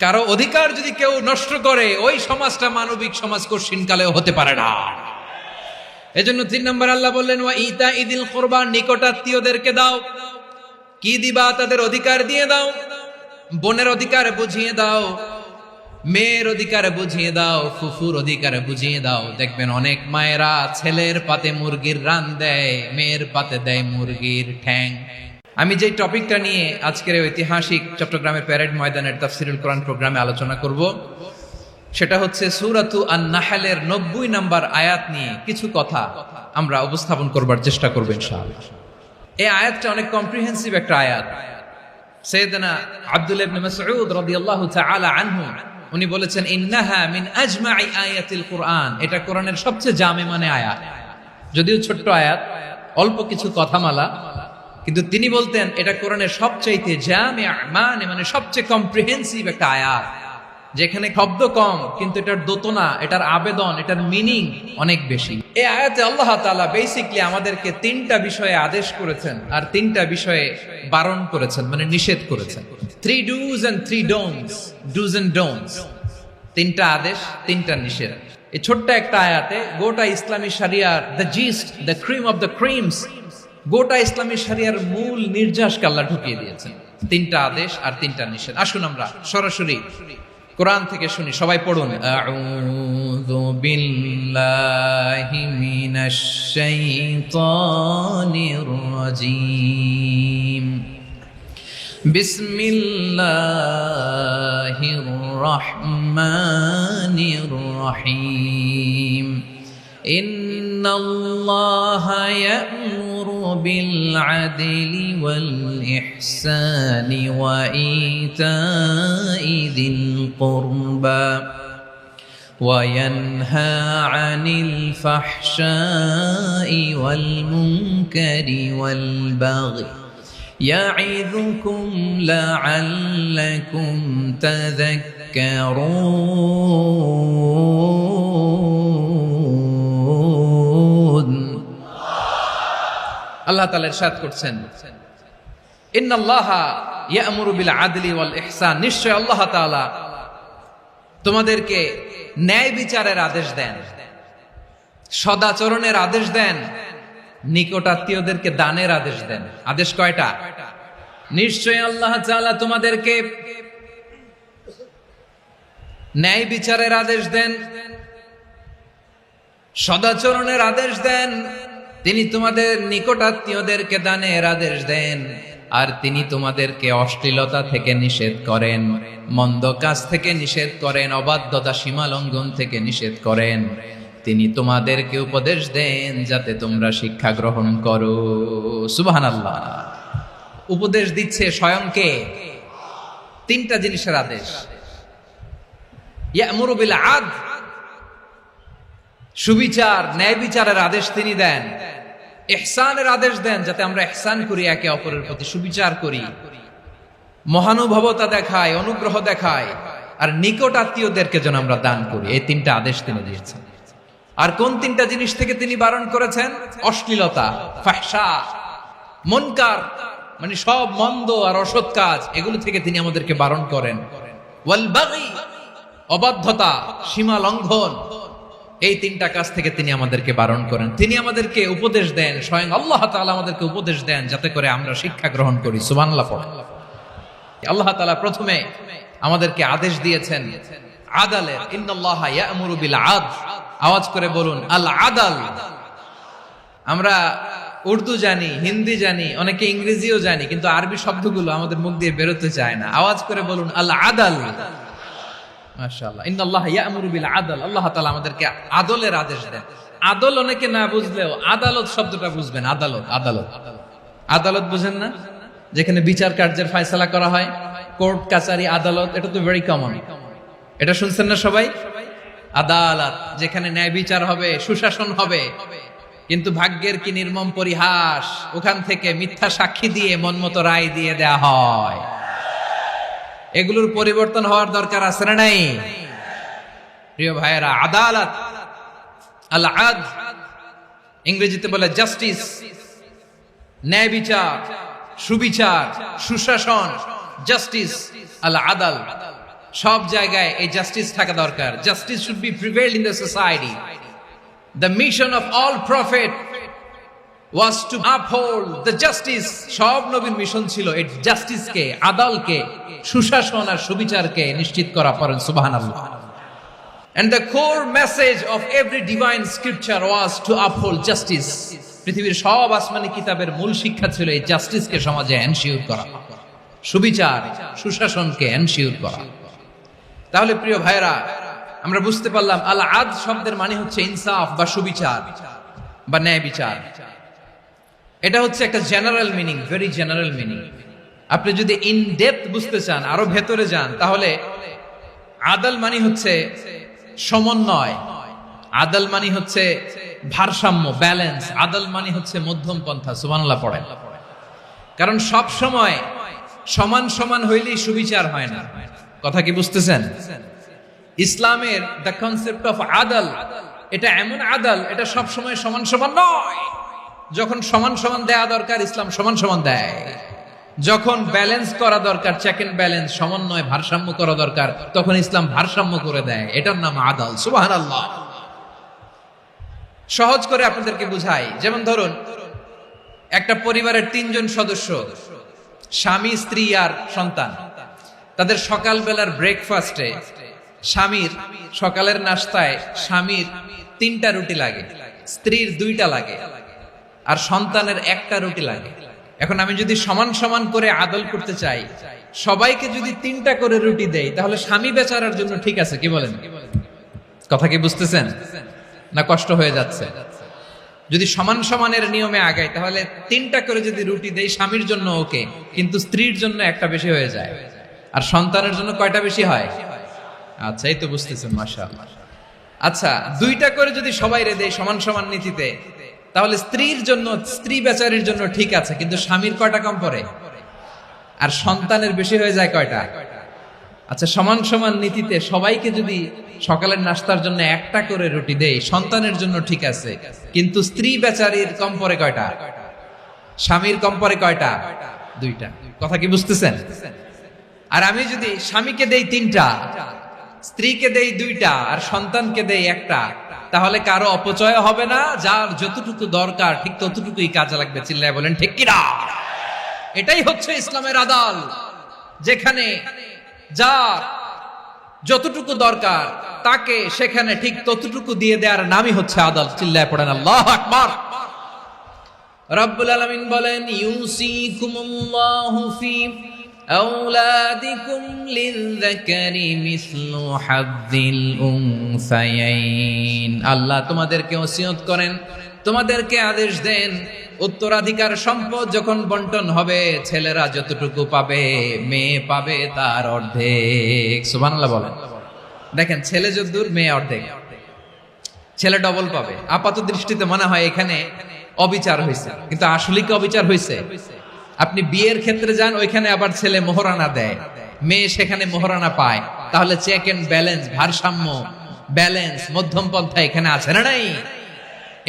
কারো অধিকার যদি কেউ নষ্ট করে, ওই সমাজটা মানবিক সমাজ কঠিনকালেও হতে পারে না। এজন্য 3 নম্বর আল্লাহ বললেন, ওয়া ইতা ইদিল কুরবা, নিকটাত্মীয়দেরকে দাও। কি দিবা? তাদের অধিকার দিয়ে দাও। বোনের অধিকার বুঝিয়ে দাও, মেয়ের অধিকার বুঝিয়ে দাও, ফুফুর অধিকার বুঝিয়ে দাও। দেখবেন অনেক মায়েরা ছেলের পাতে মুরগির রান দেয়, মেয়ের পাতে দেয় মুরগির ঠ্যাং। আমি যে টপিকটা নিয়ে আজকের ঐতিহাসিক চট্টগ্রামের প্যারেড ময়দানের তাফসিরুল কোরআন প্রোগ্রামে আলোচনা করব, সেটা হচ্ছে সূরাতু আন-নাহলের 90 নম্বর আয়াত নিয়ে কিছু কথা আমরা উপস্থাপন করবার চেষ্টা করব ইনশাআল্লাহ। এই আয়াতটা অনেক কম্প্রিহেন্সিভ একটা আয়াত। সাইয়েদনা আব্দুল্লাহ ইবনে মাসউদ রাদিয়াল্লাহু তাআলা আনহু উনি বলেছেন, ইন্নাহা মিন আজমাই আয়াতিল কুরআন, এটা কোরআনের সবচেয়ে জামে মানে আয়াত। যদিও ছোট্ট আয়াত, অল্প কিছু কথামালা, কিন্তু তিনি বলতেন এটা কোরআনের সবচাইতে জামে মানে সবচেয়ে কম্প্রিহেন্সিভ একটা আয়াত, যেখানে শব্দ কম কিন্তু এটার দোতনা, এটার আবেদন, এটার মিনিং অনেক বেশি। এই আয়াতে আল্লাহ তাআলা বেসিক্যালি আমাদেরকে 3টা বিষয়ে আদেশ করেছেন আর 3টা বিষয়ে বারণ করেছেন, মানে নিষেধ করেছেন। 3 do's and 3 don'ts, do's and don'ts, 3টা আদেশ, 3টা নিষেধ। এই ছোট্ট একটা আয়াতে গোটা ইসলামী শরিয়ার the gist, the cream of the creams, গোটা ইসলামী শরিয়ার মূল নির্যাসকে আল্লাহ ঢুকিয়ে দিয়েছেন। 3টা আদেশ আর 3টা নিষেধ। আসুন আমরা সরাসরি কোরআন থেকে শুনি, সবাই পড়ুন। আউযু বিল্লাহি মিনাশ শাইতানির রাজীম। বিসমিল্লাহির রহমানির রহিম। ইন্নাল্লাহা ইয়া'মুরু বিল আদলি ওয়াল ইহসানি ওয়া ইতা'i যিল কুরবা ওয়া ইয়ানহা আনিল ফাহশাই ওয়াল মুনকারি ওয়াল বাগই ইয়া'iযুকুম লা'আল্লাকুম তাযাক্কারুন। আল্লাহ তাআলা ইরশাদ করছেন, ইন্নাল্লাহা ইয়া'মুরু বিল আদলি ওয়াল ইহসান, নিশ্চয় আল্লাহ তাআলা তোমাদেরকে ন্যায় বিচারের আদেশ দেন, সদাচরণের আদেশ দেন, নিকটাত্মীয়দেরকে দানের আদেশ দেন। আদেশ কয়টা? নিশ্চয় আল্লাহ তাআলা তোমাদেরকে ন্যায় বিচারের আদেশ দেন, সদাচরণের আদেশ দেন, তিনি তোমাদের নিকটাত্মীয়দেরকে দানের আদেশ দেন, আর তিনি তোমাদেরকে অশ্লীলতা থেকে নিষেধ করেন, মন্দ কাজ থেকে নিষেধ করেন, অবাধ্যতা সীমা লঙ্ঘন থেকে নিষেধ করেন। তিনি তোমাদেরকে উপদেশ দেন যাতে তোমরা শিক্ষা গ্রহণ করো। সুবহানাল্লাহ। উপদেশ দিচ্ছে স্বয়ং কে? 3টা জিনিসের আদেশ। ইয়া'মুরু বিল আদল, সুবিচার, ন্যায় বিচারের আদেশ তিনি দেন। ইহসানের আদেশ দেন, যাতে আমরা ইহসান করি, একে অপরের প্রতি সুবিচার করি, মহানুভবতা দেখায়, অনুগ্রহ দেখায়, আর নিকট আত্মীয়দেরকে যেন আমরা দান করি। এই 3টা আদেশ তিনি দিয়েছেন। আর কোন 3টা জিনিস থেকে তিনি বারণ করেছেন? অশ্লীলতা, ফাহশা, মুনকার, মানে সব মন্দ আর অসৎ কাজ, এগুলো থেকে তিনি আমাদেরকে বারণ করেন। ওয়াল বাগই, অবাধ্যতা, সীমা লঙ্ঘন, এই 3টা কাজ থেকে তিনি আমাদেরকে বারণ করেন। তিনি আমাদেরকে উপদেশ দেন, স্বয়ং আল্লাহ তাআলা আমাদেরকে উপদেশ দেন যাতে করে আমরা শিক্ষা গ্রহণ করি। সুবহানাল্লাহ। আল্লাহ তাআলা প্রথমে আমাদেরকে আদেশ দিয়েছেন আদালের। ইন্নাল্লাহা ইয়া'মুরু বিল আদল, আওয়াজ করে বলুন আল আদাল। আমরা উর্দু জানি, হিন্দি জানি, অনেকে ইংরেজিও জানি, কিন্তু আরবি শব্দগুলো আমাদের মুখ দিয়ে বেরোতে চায় না। আওয়াজ করে বলুন আল আদাল। মাশাআল্লাহ। ইন্নাল্লাহা ইয়া'মুরু বিল আদল, আল্লাহ তাআলা আমাদেরকে আদলের আদেশ দেন। আদল অনেকে না বুঝলেও আদালত শব্দটা বুঝবেন। আদালত, আদালত, আদালত বুঝেন না? যেখানে বিচার কার্যের ফয়সালা করা হয়, কোর্ট কাচারি, আদালত, এটা তো ভেরি কমন। এটা শুনছেন না সবাই? আদালত, যেখানে ন্যায় বিচার হবে, সুশাসন হবে। কিন্তু ভাগ্যের কি নির্মম পরিহাস, ওখান থেকে মিথ্যা সাক্ষী দিয়ে মনমতো রায় দিয়ে দেয়া হয়। এগুলোর পরিবর্তন হওয়ার দরকার আছে না নাই? প্রিয় ভাইয়েরা, আদালত, আল আদল, ইংরেজিতে বলে জাস্টিস, ন্যায় বিচার, সুবিচার, সুশাসন, জাস্টিস, আল আদল। সব জায়গায় এই জাস্টিস থাকা দরকার। Justice should be prevailed in the society. The mission of all prophet was to uphold the justice. সব নবীর মিশন ছিল এই জাস্টিসকে, আদালকে, সুশাসন আর সুবিচারকে নিশ্চিত করা। পড়েন সুবহানাল্লাহ। And the core message of every divine scripture was to uphold justice. পৃথিবীর সব আসমানি কিতাবের মূল শিক্ষা ছিল এই জাস্টিসকে সমাজে এনশিওর করা, সুবিচার সুশাসনকে এনশিওর করা। তাহলে প্রিয় ভাইরা, আমরা বুঝতে পারলাম আল আদল শব্দের মানে হচ্ছে ইনসাফ বা সুবিচার বা ন্যায় বিচার। এটা হচ্ছে একটা general meaning, very general meaning. আপনি যদি ইন ডেপথ বুঝতে চান, আরো ভেতরে যান, তাহলে আদল মানে হচ্ছে সমন্বয়, আদল মানে হচ্ছে ভারসাম্য, ব্যালেন্স। আদল মানে হচ্ছে মধ্যম পন্থা। সুবহানাল্লাহ পড়েন। কারণ সব সময় সমান সমান হইলেই সুবিচার হয় না। কথা কি বুঝতেছেন? ইসলামের দ্য কনসেপ্ট অফ আদল, এটা এমন আদল, এটা সব সময় সমান সমান নয়। যখন সমান সমান দেয়া দরকার, ইসলাম সমান সমান দেয়। যখন ব্যালেন্স করা দরকার, চেক এন্ড ব্যালেন্স, সমন্বয়, ভারসাম্য করা দরকার, তখন ইসলাম ভারসাম্য করে দেয়। এটার নাম আদল। সুবহানাল্লাহ। সহজ করে আপনাদেরকে বুঝাই। যেমন ধরুন, একটা পরিবারের 3 জন সদস্য, স্বামী, স্ত্রী আর সন্তান। তাদের সকালবেলার ব্রেকফাস্টে, স্বামীর সকালের নাস্তায় স্বামীর 3টা রুটি লাগে, স্ত্রীর 2টা লাগে, আর সন্তানের 1টা রুটি লাগে। এখন আমি যদি সমান সমান করে আদল করতে চাই, সবাইকে যদি 3টা করে রুটি দেই, তাহলে স্বামী বেচারার জন্য ঠিক আছে? কি বলেন? কথা কি বুঝতেছেন না কষ্ট হয়ে যাচ্ছে? যদি সমান সমানের নিয়মে আগাই, তাহলে 3টা করে যদি রুটি দেই স্বামীর জন্য ওকে, কিন্তু স্ত্রীর জন্য 1টা বেশি হয়ে যায়। আর সন্তানের জন্য কয়টা বেশি হয়? আচ্ছা, এই তো বুঝতেছেন, মাশাআল্লাহ। আচ্ছা, 2টা করে যদি সবাই রে দেই সমান সমান নীতিতে, তাহলে স্ত্রীর জন্য, স্ত্রী বেচারির জন্য ঠিক আছে, কিন্তু স্বামীর কয়টা কম পড়ে? আর সন্তানের বেশি হয়ে যায় কয়টা? আচ্ছা, সমান সমান নীতিতে সবাইকে যদি সকালের নাস্তার জন্য 1টা করে রুটি দেই, সন্তানের জন্য ঠিক আছে, কিন্তু স্ত্রী বেচারির কম পড়ে কয়টা? স্বামীর কম পড়ে কয়টা? 2টা। কথা কি বুঝতেছেন? আর আমি যদি স্বামীকে দেই 3টা, স্ত্রীকে দেই 2টা, আর সন্তানকে দেই 1টা, তাহলে কারো অপচয় হবে না। যার যতটুকু দরকার ঠিক ততটুকুই কাজে লাগবে। চিল্লায় বলেন ঠিক কিনা? এটাই হচ্ছে ইসলামের আদল, যেখানে যার যতটুকু দরকার তাকে সেখানে ঠিক ততটুকু দিয়ে দেওয়ার নামই হচ্ছে আদল। চিল্লায় পড়েন আল্লাহু আকবার। রব্বুল আলামিন বলেন, ইউসিকুমুল্লাহু ফি আওলাদিকুম লিযযাকারি মিসলু হাযযিল উনসায়াইন। আল্লাহ তোমাদেরকে ওসিয়ত করেন, তোমাদেরকে আদেশ দেন, উত্তরাধিকার সম্পদ যখন বন্টন হবে, ছেলেরা যতটুকু পাবে, মেয়ে পাবে তার অর্ধেক। সুবহানাল্লাহ বলেন। দেখেন, ছেলে যতদূর, মেয়ে অর্ধেক, ছেলে ডবল পাবে। আপাত দৃষ্টিতে মনে হয় এখানে অবিচার হয়েছে, কিন্তু আসলে কি অবিচার হয়েছে? আপনি বিয়ের ক্ষেত্রে যান, ওইখানে আবার ছেলে মোহরানা দেয়, মেয়ে সেখানে মোহরানা পায়। তাহলে চেক এন্ড ব্যালেন্স, ভারসাম্য, ব্যালেন্স, মধ্যম পন্থা এখানে আছে না নাই?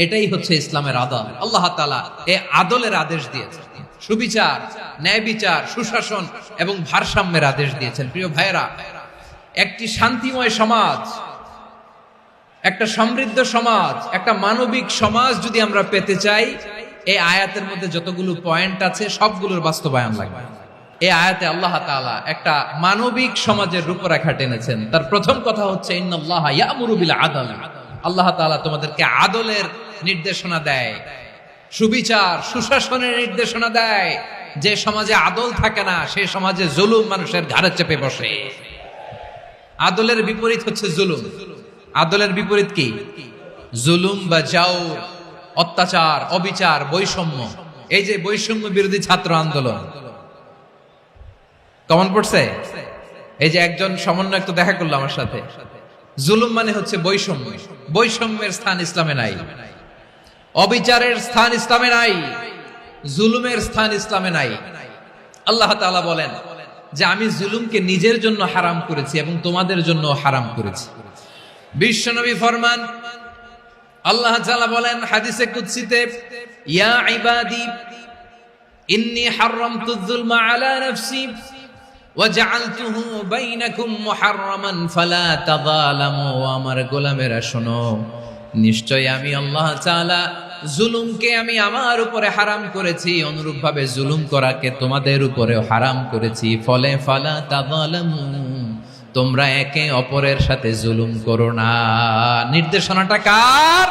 এটাই হচ্ছে ইসলামের আদল। আল্লাহ তাআলা এই আদলের আদেশ দিয়েছেন, সুবিচার, ন্যায় বিচার, সুশাসন এবং ভারসাম্যের আদেশ দিয়েছেন। প্রিয় ভাইয়েরা, একটি শান্তিময় সমাজ, একটা সমৃদ্ধ সমাজ, একটা মানবিক সমাজ যদি আমরা পেতে চাই, এই আয়াতের মধ্যে যতগুলো পয়েন্ট আছে সবগুলোর বাস্তবায়ন লাগবে। এই আয়াতে আল্লাহ তাআলা একটা মানবিক সমাজের রূপরেখা টেনেছেন। তার প্রথম কথা হচ্ছে, ইন্নাল্লাহা ইয়ামুরু বিল আদল। আল্লাহ তাআলা তোমাদেরকে আদলের নির্দেশনা দেয়, সুবিচার, সুশাসনের নির্দেশনা দেয়। যে সমাজে আদল থাকে না, সেই সমাজে জুলুম মানুষের ঘাড়ে চেপে বসে। আদলের বিপরীত হচ্ছে জুলুম। আদলের বিপরীত কি? জুলুম বা জাওর, অত্যাচার, অবিচার, বৈষম্য। এই যে বৈষম্য বিরোধী ছাত্র আন্দোলন কমন পড়ছে? এই যে একজন সমন্বয়ক তো দেখা করলো আমার সাথে। জুলুম মানে হচ্ছে বৈষম্য। বৈষম্যের স্থান ইসলামে নাই, অবিচারের স্থান ইসলামে নাই, জুলুমের স্থান ইসলামে নাই। আল্লাহ তাআলা বলেন যে আমি জুলুমকে নিজের জন্য হারাম করেছি এবং তোমাদের জন্য হারাম করেছি। বিশ্বনবী ফরমান, আল্লাহ তাআলা বলেন হাদিসে কুদসিতে, ইয়া ইবাদি ইন্নী হারামতুয যুলমা আলা নাফসি ওয়াজআলতুহু বাইনাকুম মুহাররামান ফালা তাযালামু। আমার গোলামেরা শোনো, নিশ্চয় আমি আল্লাহ তাআলা জুলুমকে আমি আমার উপরে হারাম করেছি, অনুরূপভাবে জুলুম করাকে তোমাদের উপরেও হারাম করেছি। ফলে ফালা তাযালামু, তোমরা একে অপরের সাথে জুলুম করো না। নির্দেশনাটা কার?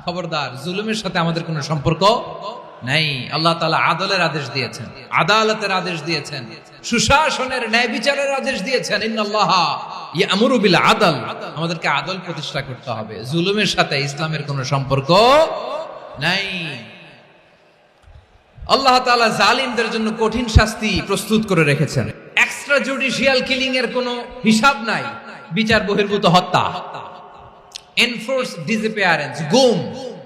খবরদার, জুলুমের সাথে আমাদের কোনো সম্পর্ক নাই। আল্লাহ তাআলা আদলের আদেশ দিয়েছেন, আদালতের আদেশ দিয়েছেন, সুশাসনের ন্যায় বিচারের আদেশ দিয়েছেন। ইন্নাল্লাহা ইয়ামুরু বিল আদল, আমাদেরকে আদল প্রতিষ্ঠা করতে হবে। জুলুমের সাথে ইসলামের কোনো সম্পর্ক নাই। আল্লাহ তাআলা জালিমদের জন্য কঠিন শাস্তি প্রস্তুত করে রেখেছেন। এক্সট্রা জুডিশিয়াল কিলিং এর কোনো হিসাব নাই। বিচার বহির্ভূত হত্যা, এনফোর্স ডিসঅ্যাপিয়ারেন্স, গুম,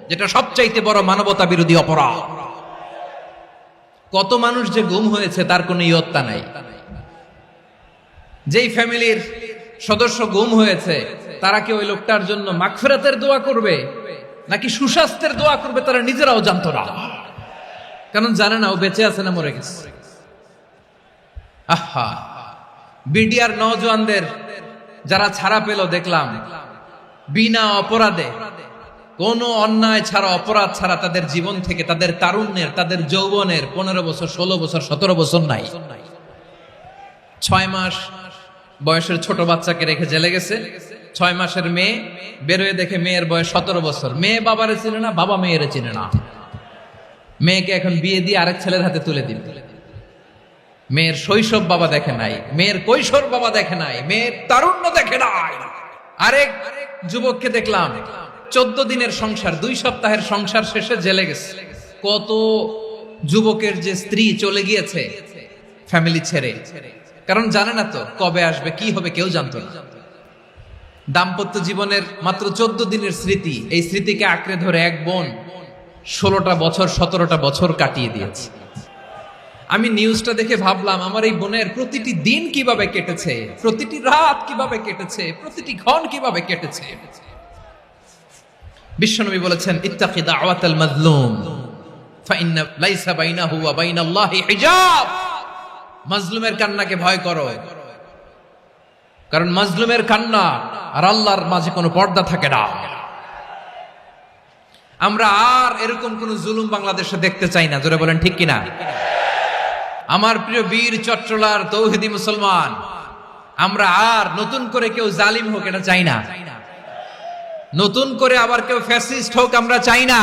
যেটা সবচাইতে বড় মানবতা বিরোধী অপরাধ। কত মানুষ যে গুম হয়েছে তার কোনো ইয়ত্তা নাই। যেই ফ্যামিলির সদস্য গুম হয়েছে তারা কি ওই লোকটার জন্য মাগফিরাতের দোয়া করবে নাকি সুস্বাস্থ্যের দোয়া করবে তারা নিজেরাও জানতো না, কারণ জানে না ও বেঁচে আছে না মরে গেছে। আহা, বিডিআর নওজওয়ানদের যারা ছাড়া পেল দেখলাম, বিনা অপরাধে, কোনো অন্যায় ছাড়া, অপরাধ ছাড়া তাদের জীবন থেকে, তাদের তারুণ্যের, তাদের যৌবনের 15 বছর, 16 বছর, 17 বছর নাই। 6 মাস বয়সের ছোট বাচ্চাকে রেখে জেলে গেছে। 6 মাসের মেয়ে বেরোয় দেখে মেয়ের বয়স 17 বছর। মেয়ে বাবারে চিনে না, বাবা মেয়েরে চিনে না। মেয়েকে এখন বিয়ে দিয়ে আরেক ছেলের হাতে তুলে দিল। মেয়ের শৈশব বাবা দেখে নাই, মেয়ের কৈশোর বাবা দেখে নাই, মেয়ের তারুণ্য দেখে নাই। আরেক যুবককে দেখলাম 14 দিনের সংসার, 2 সপ্তাহের সংসার শেষে জেলে গেছে। কত যুবকের যে স্ত্রী চলে গিয়েছে ফ্যামিলি ছেড়ে, কারণ জানে না তো কবে আসবে, কি হবে, কেউ জানতো না। দাম্পত্য জীবনের মাত্র 14 দিনের স্মৃতি, এই স্মৃতিকে আঁকড়ে ধরে এক বোন 16টা বছর, 17টা বছর কাটিয়ে দিয়েছে। আমি নিউজটা দেখে ভাবলাম, আমার এই বোনের প্রতিটি দিন কিভাবে কেটেছে, প্রতিটি রাত কিভাবে কেটেছে, প্রতিটি ক্ষণ কিভাবে কেটেছে। বিশ্বনবী বলেছেন, ইত্তাকি দাওয়াতাল মাজলুম ফাইন্না লাইসা বাইনাহু ওয়া বাইনাল্লাহি হিজাব। মাজলুমের কান্নাকে ভয় করো, কারণ মাজলুমের কান্না আর আল্লাহর মাঝে কোনো পর্দা থাকে না। আমরা আর এরকম কোন জুলুম বাংলাদেশে দেখতে চাই না। জোরে বলেন ঠিক কিনা? আমার প্রিয় বীর চট্টলার তৌহিদি মুসলমান, আমরা আর নতুন করে কেউ জালিম হোক এটা চাই না। নতুন করে আবার কেউ ফ্যাসিস্ট হোক আমরা চাই না।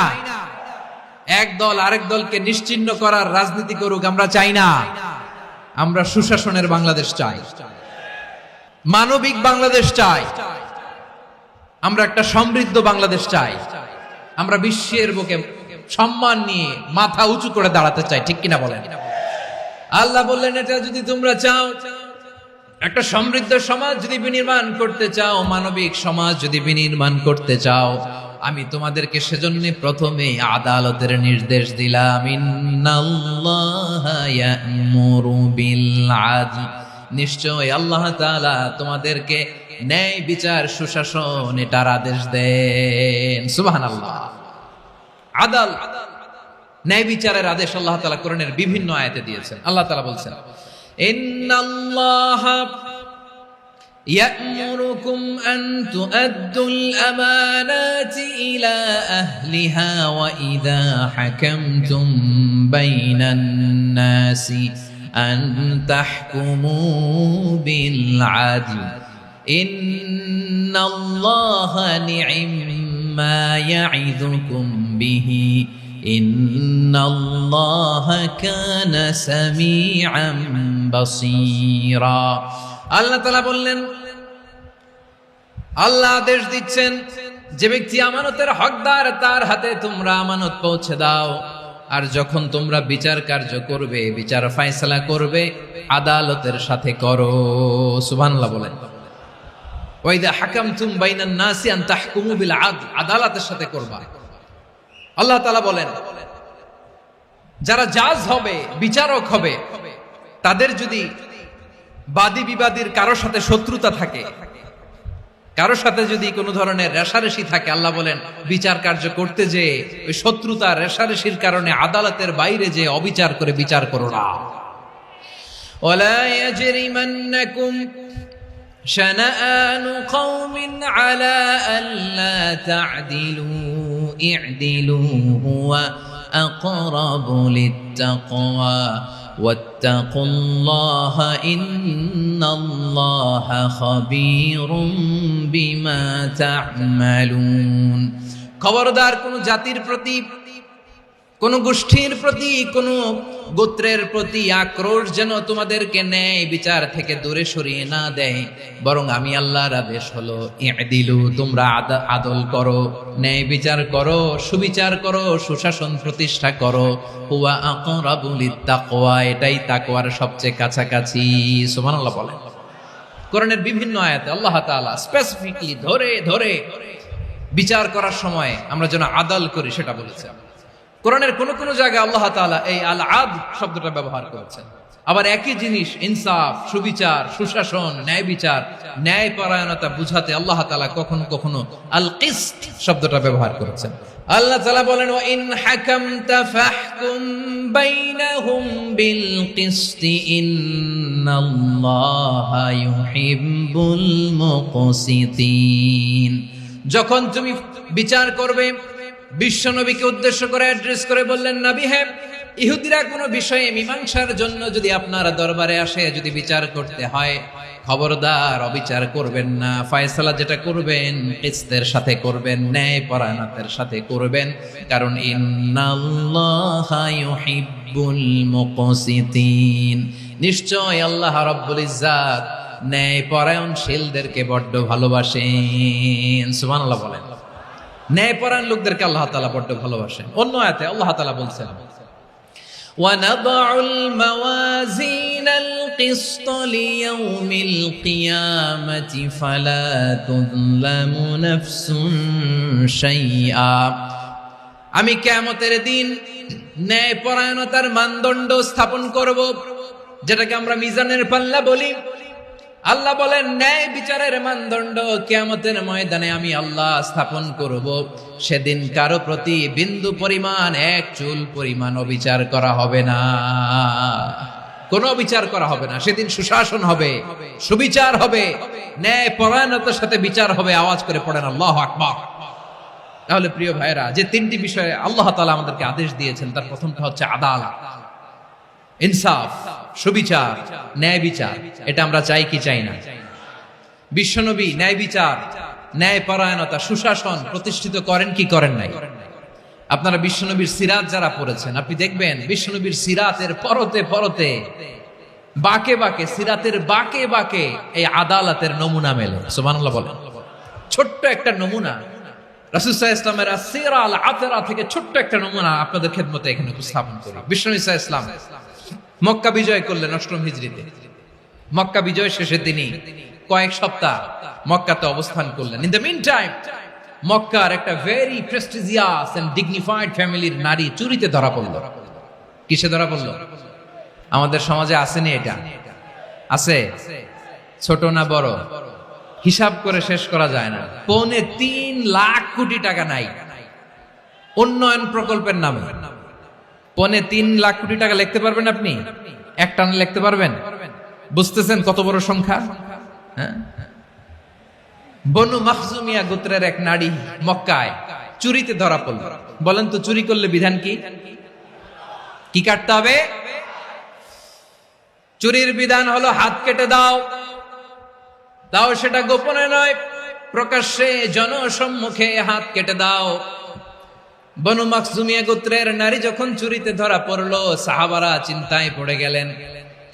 এক দল আরেক দলকে নিশ্চিহ্ন করার রাজনীতি করুক আমরা চাই না। আমরা সুশাসনের বাংলাদেশ চাই, মানবিক বাংলাদেশ চাই, আমরা একটা সমৃদ্ধ বাংলাদেশ চাই। আমরা বিশ্বের বুকে সম্মান নিয়ে মাথা উঁচু করে দাঁড়াতে চাই, ঠিক কিনা বলেন? আল্লাহ বললেন, এটা যদি তোমরা চাও, একটা সমৃদ্ধ সমাজ যদি বিনির্মাণ করতে চাও, মানবিক সমাজ যদি বিনির্মাণ করতে চাও, আমি তোমাদেরকে সেজন্য প্রথমে আদালতের নির্দেশ দিলাম। ইন্নাল্লাহা ইয়া'মুরু বিল আদল, নিশ্চয় আল্লাহ তাআলা তোমাদেরকে ন্যায় বিচার, সুশাসন এটার আদেশ দেন। সুবহানাল্লাহ। আদাল, ন্যায় বিচারের আদেশ আল্লাহ তাআলা কোরআনের বিভিন্ন আয়াতে দিয়েছেন। আল্লাহ তাআলা বলছেন, ইন্নাল্লাহা ইয়া'মুরুকুম আন তুআদ্দুল আমানাতি ইলা আহলিহা ওয়া ইযা হাকামতুম বাইনান নাসি আন তাহকুমু বিল আদল ইন্নাল্লাহা নি'ম্মা ইয়া'iযুকুম বিহি ইন্নাল্লাহা কানা সামিআন বাসীরা। আল্লাহ তাআলা বললেন, আল্লাহ আদেশ দিচ্ছেন, যে ব্যক্তি আমানতের হকদার তার হাতে তোমরা আমানত পৌঁছে দাও। আর যখন তোমরা বিচার কার্য করবে, বিচার ফয়সালা করবে, আদালতের সাথে করো। সুবহানাল্লাহ বলেন। ওয়া ইযা হাকামতুম বাইনান নাসি আন তাহকুমু বিল আদল, আদালতের সাথে করবা। আল্লাহ তাআলা বলেন, যারা জাজ হবে, বিচারক হবে, তাদের যদি বাদী বিবাদীর কারো সাথে শত্রুতা থাকে, কারো সাথে যদি কোনো ধরনের রেষারেষি থাকে, আল্লাহ বলেন বিচার কার্য করতে যে ওই শত্রুতা রেষারেষির কারণে আদালতের বাইরে যে অবিচার করে বিচার করো না। ওয়ালা ইয়াজরিমান্নাকুম শানাআনু কওমিন আলা আল্লা তা'দিলু ই'দিলু হুয়া আকরাবু লিত্তাকওয়া ওয়াত্তাকুল্লাহা ইন্নাল্লাহা খাবীরুম বিমা তা'মালুন। খবরদার কোন জাতির প্রতি, কোন গোষ্ঠীর প্রতি, কোন গোত্রের প্রতি আক্রোশ যেন তোমাদেরকে ন্যায় বিচার থেকে দূরে সরিয়ে না দেয়, বরং আমি আল্লাহর আদেশ হলো ই'দিলু, তোমরা আদল করো, ন্যায় বিচার করো, সুবিচার করো, সুশাসন প্রতিষ্ঠা করো। হুয়া আকরাবু লিত্তাকওয়া, এটাই তাকওয়ার সবচেয়ে কাছাকাছি। সুবহানাল্লাহ বলেন। কোরআনের বিভিন্ন আয়াতে আল্লাহ তাআলা স্পেসিফিকলি ধরে ধরে বিচার করার সময় আমরা যেন আদল করি সেটা বলেছেন। কোরআনের কোন কোন জায়গায় আল্লাহ তাআলা এই আল আদল শব্দটা ব্যবহার করেছেন। আবার একই জিনিস ইনসাফ, সুবিচার, সুশাসন, ন্যায় বিচার, ন্যায় পরায়ণতা বুঝাতে আল্লাহ তাআলা কখনো কখনো আল কিসত শব্দটা ব্যবহার করেছেন। আল্লাহ তাআলা বলেন ওয়া ইন হাকামতা ফাহকুম বাইনাহুম বিল কিসতি ইন্নাল্লাহা ইউহিব্বুল মুকসিতিন। যখন তুমি বিচার করবে, বিশ্বনবীকে উদ্দেশ্য করে অ্যাড্রেস করে বললেন, নবী হে, ইহুদিরা কোনো বিষয়ে মীমাংসার জন্য যদি আপনার দরবারে আসে, যদি বিচার করতে হয়, খবরদার অবিচার করবেন না। ফয়সালা যেটা করবেন কিসতের সাথে করবেন, ন্যায় পরায়ণতার সাথে করবেন, কারণ ইন্নাল্লাহা ইউহিব্বুল মুকসিতিন, নিশ্চয় আল্লাহ রাব্বুল ইজ্জাত ন্যায় পরায়ণশীলদেরকে বড্ড ভালোবাসেন। সুবহানাল্লাহ বলেন। ন্যায়পরায়ণ লোকদেরকে আল্লাহ তাআলা বড্ড ভালোবাসেন। অন্য আয়াতে আল্লাহ তাআলা বলছেন ওয়ানাদউল মাওয়াজিনাল কিসত লিয়াউমিল কিয়ামাতি ফালা তুযলামু নাফসুন শাইআ। আমি কিয়ামতের দিন ন্যায়পরায়ণতার মানদণ্ড স্থাপন করব, যেটাকে আমরা মিজানের পাল্লা বলি। আল্লাহ বলেন ন্যায় বিচারের মানদণ্ড কিয়ামতের ময়দানে আমি আল্লাহ স্থাপন করব। সেদিন কারো প্রতি বিন্দু পরিমাণ, এক চুল পরিমাণ অবিচার করা হবে না, কোনো অবিচার করা হবে না। সেদিন সুশাসন হবে, সুবিচার হবে, ন্যায় পরায়ণতার সাথে বিচার হবে। আওয়াজ করে পড়েন আল্লাহু আকবার। তাহলে প্রিয় ভাইরা, যে তিনটি বিষয়ে আল্লাহ তাআলা আমাদেরকে আদেশ দিয়েছেন, তার প্রথমটা হচ্ছে আদালত, ইনসাফ, সুবিচার, ন্যায় বিচার। এটা আমরা চাই কি চাই না? বিশ্বনবী ন্যায় বিচার, ন্যায় পরায়ণতা, সুশাসন প্রতিষ্ঠিত করেন কি করেন নাই? আপনারা বিশ্বনবীর সিরাত যারা পড়েছেন, আপনি দেখবেন বিশ্বনবীর সিরাতের পরতে পরতে, বাকে বাকে, সিরাতের বাকে বাকে এই আদালতের নমুনা মেলে। সুবহানাল্লাহ বলেন। ছোট্ট একটা নমুনা রাসূল সাল্লাল্লাহু আলাইহি ওয়াসাল্লামের আসিরা আল আতরা থেকে ছোট্ট একটা নমুনা আপনাদের খেদমতে এখানে উপস্থাপন করি। বিশ্বনবী সাল্লাল্লাহু আলাইহি ওয়াসাল্লাম মক্কা বিজয় করলেন ৮ম হিজরিতে। মক্কা বিজয় শেষে তিনি কয়েক সপ্তাহ মক্কাতে অবস্থান করলেন। ইন দ্য মিন টাইম মক্কার একটা ভেরি প্রেস্টিজিয়াস এন্ড ডিগনিফাইড ফ্যামিলির নারী চুরিতে ধরা পড়ল। কিসে ধরা পড়ল? আমাদের সমাজে আসেনি এটা? আছে? ছোট না বড়? হিসাব করে শেষ করা যায় না। ৩.৫ লাখ কোটি টাকা নাই উন্নয়ন প্রকল্পের নামে। ৩.৫ লাখ কোটি টাকা লিখতে পারবেন আপনি? একটানা লিখতে পারবেন? বুঝতেছেন কত বড় সংখ্যা? হ্যাঁ, বনু মাখজুমিয়া গোত্রের এক নারী মক্কায় চুরিতে ধরা পড়ল। বলেন তো চুরি করলে বিধান কি? কি কাটতে হবে? চুরির বিধান হলো হাত কেটে দাও। তাও সেটা গোপনে নয়, প্রকাশ্যে জনসম্মুখে হাত কেটে দাও। বনু মাখজুমিয়া গোত্রের নারী যখন চুরিতে ধরা পড়লো, সাহাবারা চিন্তায় পড়ে গেলেন।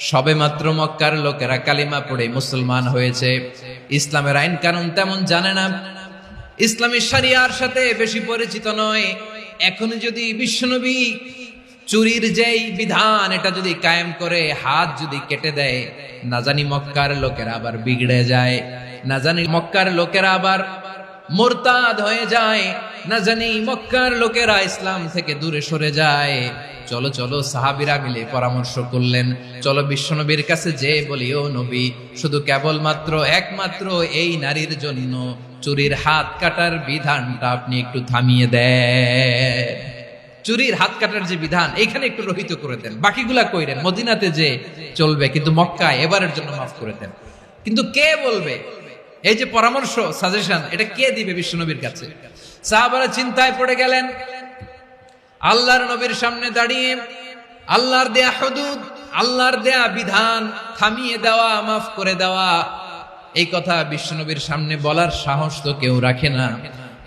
সবে মাত্র মক্কার লোকেরা কালিমা পড়ে মুসলমান হয়েছে, ইসলামের আইন কানুন তেমন জানে না, ইসলামী শরিয়ার সাথে বেশি পরিচিত নয়। এখন যদি বিশ্বনবী চুরির যেই বিধান এটা যদি কায়েম করে হাত যদি কেটে দেয়, না জানি মক্কার লোকেরা আবার বিগড়ে যায়, না জানি মক্কার লোকেরা আবার মুরতাদ হয়ে যায়, না জানি মক্কার লোকেরা ইসলাম থেকে দূরে সরে যায়। চলো চলো সাহাবীরা মিলে পরামর্শ করলেন, চলো বিশ্বনবীর কাছে যে বলি, ও নবী, শুধু কেবলমাত্র একমাত্র এই নারীর জন্য চুরির হাত কাটার বিধানটা আপনি একটু থামিয়ে দেন। চুরির হাত কাটার যে বিধান এখানে একটু রহিত করে দেন, বাকিগুলা কইরেন মদিনাতে যে চলবে, কিন্তু মক্কায় এবারের জন্য মাফ করে দেন। কিন্তু কে বলবে? এই যে পরামর্শ, সাজেশন, এটা কে দিবে বিশ্বনবীর কাছে? সাহাবারা চিন্তায় পড়ে গেলেন। আল্লাহর নবীর সামনে দাঁড়িয়ে আল্লাহর দেয়া হুদুদ, আল্লাহর দেয়া বিধান থামিয়ে দেওয়া, মাফ করে দেওয়া, এই কথা বিশ্বনবীর সামনে বলার সাহস তো কেউ রাখে না।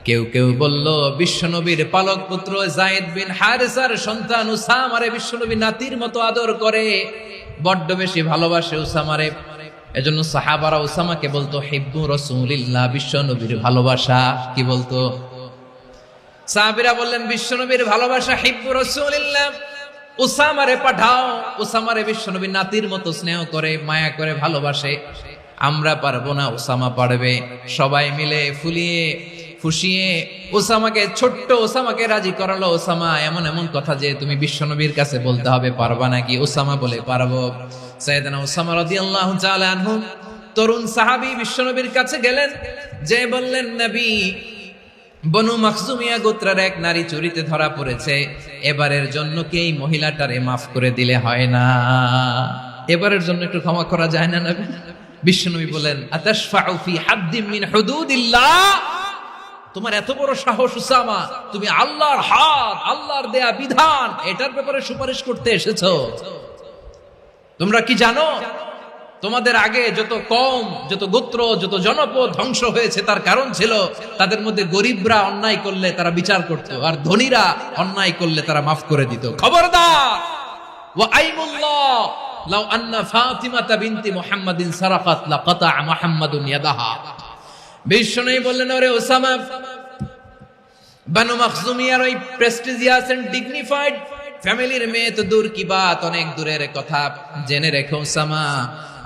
কেউ কেউ বলল, বিশ্বনবীর পালক পুত্র যায়েদ বিন হারেসার সন্তান উসামারে বিশ্বনবী নাতির মতো আদর করে, বড্ড বেশি ভালোবাসে উসামারে। এজন্য সাহাবারা উসামাকে বলতো হিব্বু রাসূলিল্লাহ, বিশ্বনবীর ভালোবাসা। কি বলতো? সাহাবীরা বললেন, বিশ্বনবীর ভালোবাসা হিব্বু রাসূলিল্লাহ, উসামারে পাঠাও। উসামারে বিশ্বনবী নাতির মতো স্নেহ করে, মায়া করে, ভালোবাসে। আমরা পারবো না, উসামা পারবে। সবাই মিলে ফুলিয়ে ফুসিয়ে ওসামাকে, ছোট্ট ওসামাকে রাজি করালো। ওসামা, এমন এমন কথা যে তুমি বিশ্বনবীর কাছে বলতে হবে, পারবা নাকি? ওসামা বলে, পারবো। সাইয়েদনা ওসামা রাদিয়াল্লাহু তাআলা আনহু তরুণ সাহাবী বিশ্বনবীর কাছে গেলেন, যে বললেন, নবী, বনু মাখজুমিয়া গোত্রের এক নারী চুরিতে ধরা পড়েছে, এবারের জন্য কি এই মহিলাটারে মাফ করে দিলে হয় না? এবারের জন্য একটু ক্ষমা করা যায় না নবী? বিশ্বনবী বলেন, আতাশফাউ ফি হাদ্দিম মিন হুদুদিল্লাহ, তোমার এত বড় সাহস উসামা, তুমি আল্লাহর হাত, আল্লাহর দেয়া বিধান, এটার ব্যাপারে সুপারিশ করতে এসেছো? তোমরা কি জানো তোমাদের আগে যত কম, যত গোত্র, যত জনপদ ধ্বংস হয়েছে তার কারণ ছিল তাদের মধ্যে গরিবরা অন্যায় করলে তারা বিচার করত, আর ধনীরা অন্যায় করলে তারা মাফ করে দিত। খবরদার! ওয়া আইমুল্লাহ লাউ আন্না ফাতিমাতা বিনতি মুহাম্মাদিন সারাকাত লাকাতা মুহাম্মাদুন ইয়াদাহা। বিশ্বনবী বললেন, ওরে ওসামা, বানু মাখজুমিয়ার ওই প্রেস্টিজিয়াস এন্ড ডিগনিফাইড ফ্যামিলির মেয়ে তো দূর কি বাত, অনেক দূরের কথা। জেনে রেখো ওসামা,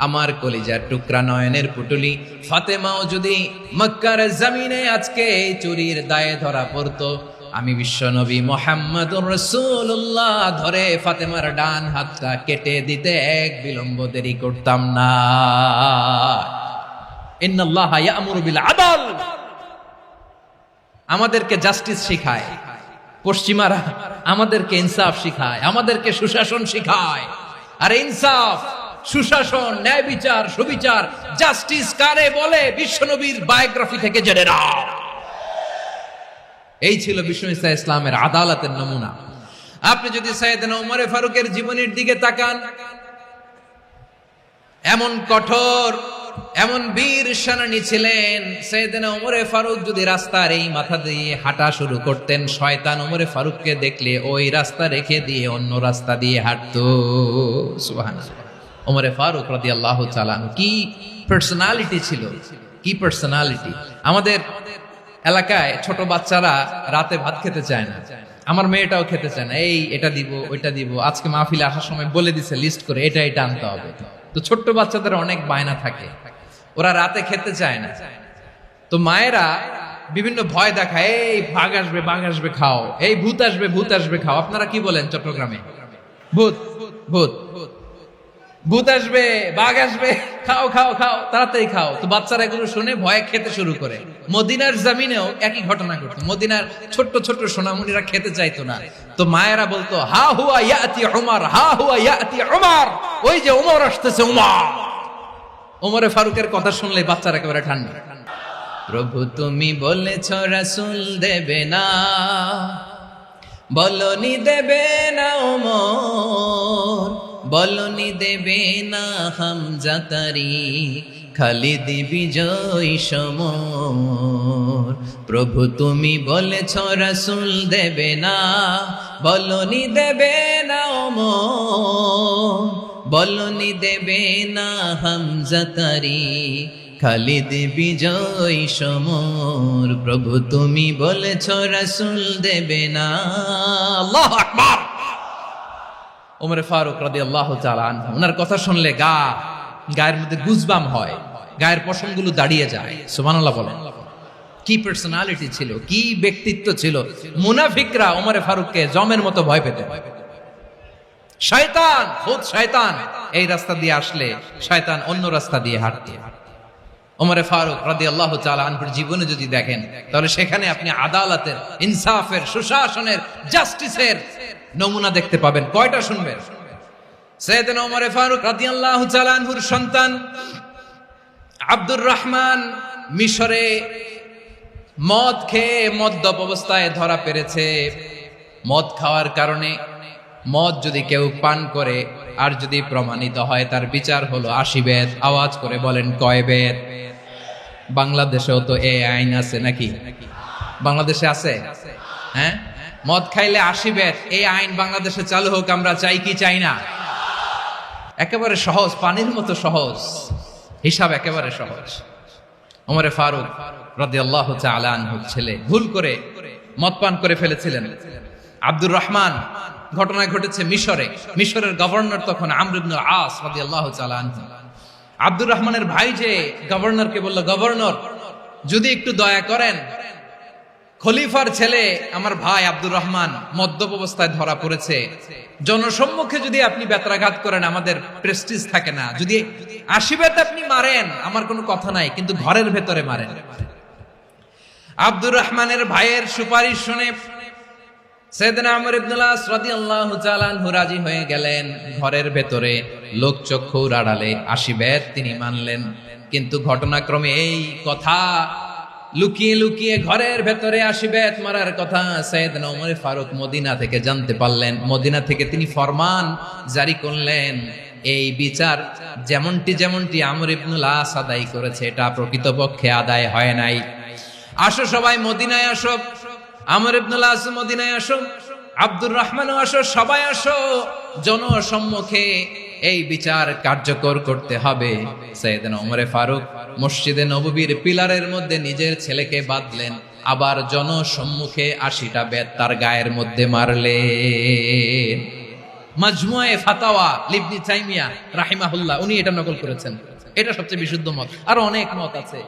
আমার কলিজার টুকরা, নয়নের পুটুলি ফাতেমাও যদি মক্কার জমিনে আজকে এই চুরির দায়ে ধরা পড়তো, আমি বিশ্বনবী মুহাম্মদুর রাসূলুল্লাহ ধরে ফাতেমার ডান হাতটা কেটে দিতে এক বিলম্ব দেরি করতাম না। ইন্নাল্লাহা ইয়া'মুরু বিল আদল, আমাদেরকে জাস্টিস শিখায় পশ্চিমারা, আমাদেরকে ইনসাফ শিখায়, আমাদেরকে সুশাসন শিখায়। আর ইনসাফ, সুশাসন, ন্যায় বিচার, সুবিচার, জাস্টিস কারে বলে বিশ্বনবীর বায়োগ্রাফি থেকে জেনে নাও। এই ছিল বিশ্বনবী ইসলামের আদালতের নমুনা। আপনি যদি সাইয়েদনা ওমর ফারুকের জীবনের দিকে তাকান, এমন কঠোর, এমন বীর সেনানী ছিলেন। সাইয়েদনা ওমর ফারুক যদি রাস্তার এই মাথা দিয়ে হাঁটা শুরু করতেন, শয়তান ওমর ফারুককে দেখলে ওই রাস্তা রেখে দিয়ে অন্য রাস্তা দিয়ে হাঁটতো। সুবহানাল্লাহ। ওমর ফারুক রাদিয়াল্লাহু তাআলা কি পার্সোনালিটি ছিল, কি পার্সোনালিটি! আমাদের এলাকায় ছোট বাচ্চারা রাতে ভাত খেতে চায় না, আমার মেয়েটাও খেতে চায় না। এই এটা দিব, ওইটা দিব, আজকে মাহফিলে আসার সময় বলে দিছে লিস্ট করে, এটা এটা আনতে হবে। তো ছোট্ট বাচ্চাদের অনেক বায়না থাকে, ওরা রাতে খেতে চায় না। তো মায়েরা বিভিন্ন ভয় দেখায়, এই বাঘ আসবে, বাঘ আসবে খাও, এই ভূত আসবে, ভূত আসবে খাও। আপনারা কি বলেন চট্টগ্রামে? ভূত, ভূত, ভূত আসবে, বাঘ আসবে, খাও খাও খাও, তাড়াতাড়ি খাও। তো বাচ্চারা এগুলো শুনে ভয়ে খেতে শুরু করে। মদিনার জমিনেও একই ঘটনা ঘটতো। মদিনার ছোট্ট ছোট্ট সোনামণিরা খেতে চাইতো না, তো মায়েরা বলতো, হা হুয়া ইয়াতি উমর, হা হুয়া ইয়াতি উমর, ওই যে উমর আসতেছে, উমর। ওমরে ফারুকের কথা শুনলে বাচ্চারা একেবারে ঠান্ডা। প্রভু তুমি বলেছ রাসূল দেবে না, বলনি দেবে না ওমর, বলনি দেবে না হামজা তারি, খালিদ বিজয় সমর। প্রভু তুমি বলেছ রাসূল দেবে না, বলনি দেবে না ওমর, বলনি দেবে না হামজা তারি, খালিদ বিজয় সমর। প্রভু তুমি বলেছ রাসূল দেবে না। আল্লাহু আকবার। ওমর ফারুক রাদিয়াল্লাহু তাআলা আনহু, ওনার কথা শুনলে গায়ের মধ্যে গুজবাম হয়, গায়ের পশমগুলো দাঁড়িয়ে যায়। সুবহানাল্লাহ বলেন। কি পার্সোনালিটি ছিল, কি ব্যক্তিত্ব ছিল! মুনাফিকরা ওমর ফারুককে জমের মতো ভয় পেত। শয়তান, খোদ শয়তান এই রাস্তা দিয়ে আসলে শয়তান অন্য রাস্তা দিয়ে হাঁটত। ওমরে ফারুক রাদিয়াল্লাহু তাআলা আনহুর জীবনে যদি দেখেন, তাহলে সেখানে আপনি আদালতের, ইনসাফের, সুশাসনের, জাস্টিসের নমুনা দেখতে পাবেন। কয়টা শুনবেন? সাইয়েদনা ওমরে ফারুক রাদিয়াল্লাহু তাআলা আনহুর সন্তান আব্দুর রহমান মিশরে মদ খেয়ে মদ্যপ অবস্থায় ধরা পড়েছে। মদ খাওয়ার কারণে, মদ যদি কেউ পান করে আর যদি প্রমাণিত হয়, তার বিচার হলো 80 বেত। আওয়াজ করে বলেন কয় বেত? বাংলাদেশেও তো এই আইন আছে নাকি? বাংলাদেশে আছে? হ্যাঁ, মদ খাইলে 80 বেত, এই আইন বাংলাদেশে চালু হোক, আমরা চাই কি চাই না? একেবারে সহজ, পানির মতো সহজ হিসাব, একেবারে সহজ। ওমরে ফারুক রাদিয়াল্লাহু তাআলা আনহুর ছেলে ভুল করে মদ পান করে ফেলেছিলেন। আব্দুর রহমান, ঘটনা ঘটেছে মিশরে। মিশরের গভর্নর তখন আমর ইবনে আস রাদিয়াল্লাহু তাআলা আনহু। আব্দুর রহমানের ভাই যে গভর্নরকে বলল, গভর্নর যদি একটু দয়া করেন, খলিফার ছেলে আমার ভাই আব্দুর রহমান মদ্যপ অবস্থায় ধরা পড়েছে, জনসম্মুখে যদি আপনি বেত্রাঘাত করেন আমাদের প্রেস্টিজ থাকে না, যদি 80 বেত আপনি মারেন আমার কোনো কথা নাই, কিন্তু ঘরের ভেতরে মারেন। আব্দুর রহমানের ভাইয়ের সুপারিশ শুনে সাইয়েদনা আমর ইবনে আস রাদিয়াল্লাহু তাআলা আনহু রাজি হয়ে গেলেন। ঘরের ভেতরে লোকচক্ষুর আড়ালে 80 বেত তিনি মানলেন। কিন্তু ঘটনাক্রমে এই কথা লুকিয়ে লুকিয়ে ঘরের ভেতরে 80 বেত মারার কথা সাইয়েদনা ওমর ফারুক মদিনা থেকে জানতে পারলেন। মদিনা থেকে তিনি ফরমান জারি করলেন, এই বিচার যেমনটি আমর ইবনে আস আদায় করেছে, এটা প্রকৃতপক্ষে আদায় হয় নাই। আসো সবাই মদিনায় আসো, আমর ইবনে আস মদিনায় আসো, আব্দুর রহমানও আসো, সবাই আসো, জনসম্মুখে এই বিচার কার্যকর করতে হবে। সাইয়েদনা ওমর ফারুক মসজিদে নববীর পিলারের মধ্যে নিজের ছেলেকে বাঁধলেন, আবার জনসম্মুখে 80টা বেত তার গায়ের মধ্যে মারলেন। মাজমুয়ে ফাতাওয়া ইবনে তাইমিয়া রাহিমাহুল্লাহ উনি এটা নকল করেছেন। এটা সবচেয়ে বিশুদ্ধ মত, আর অনেক মত আছে।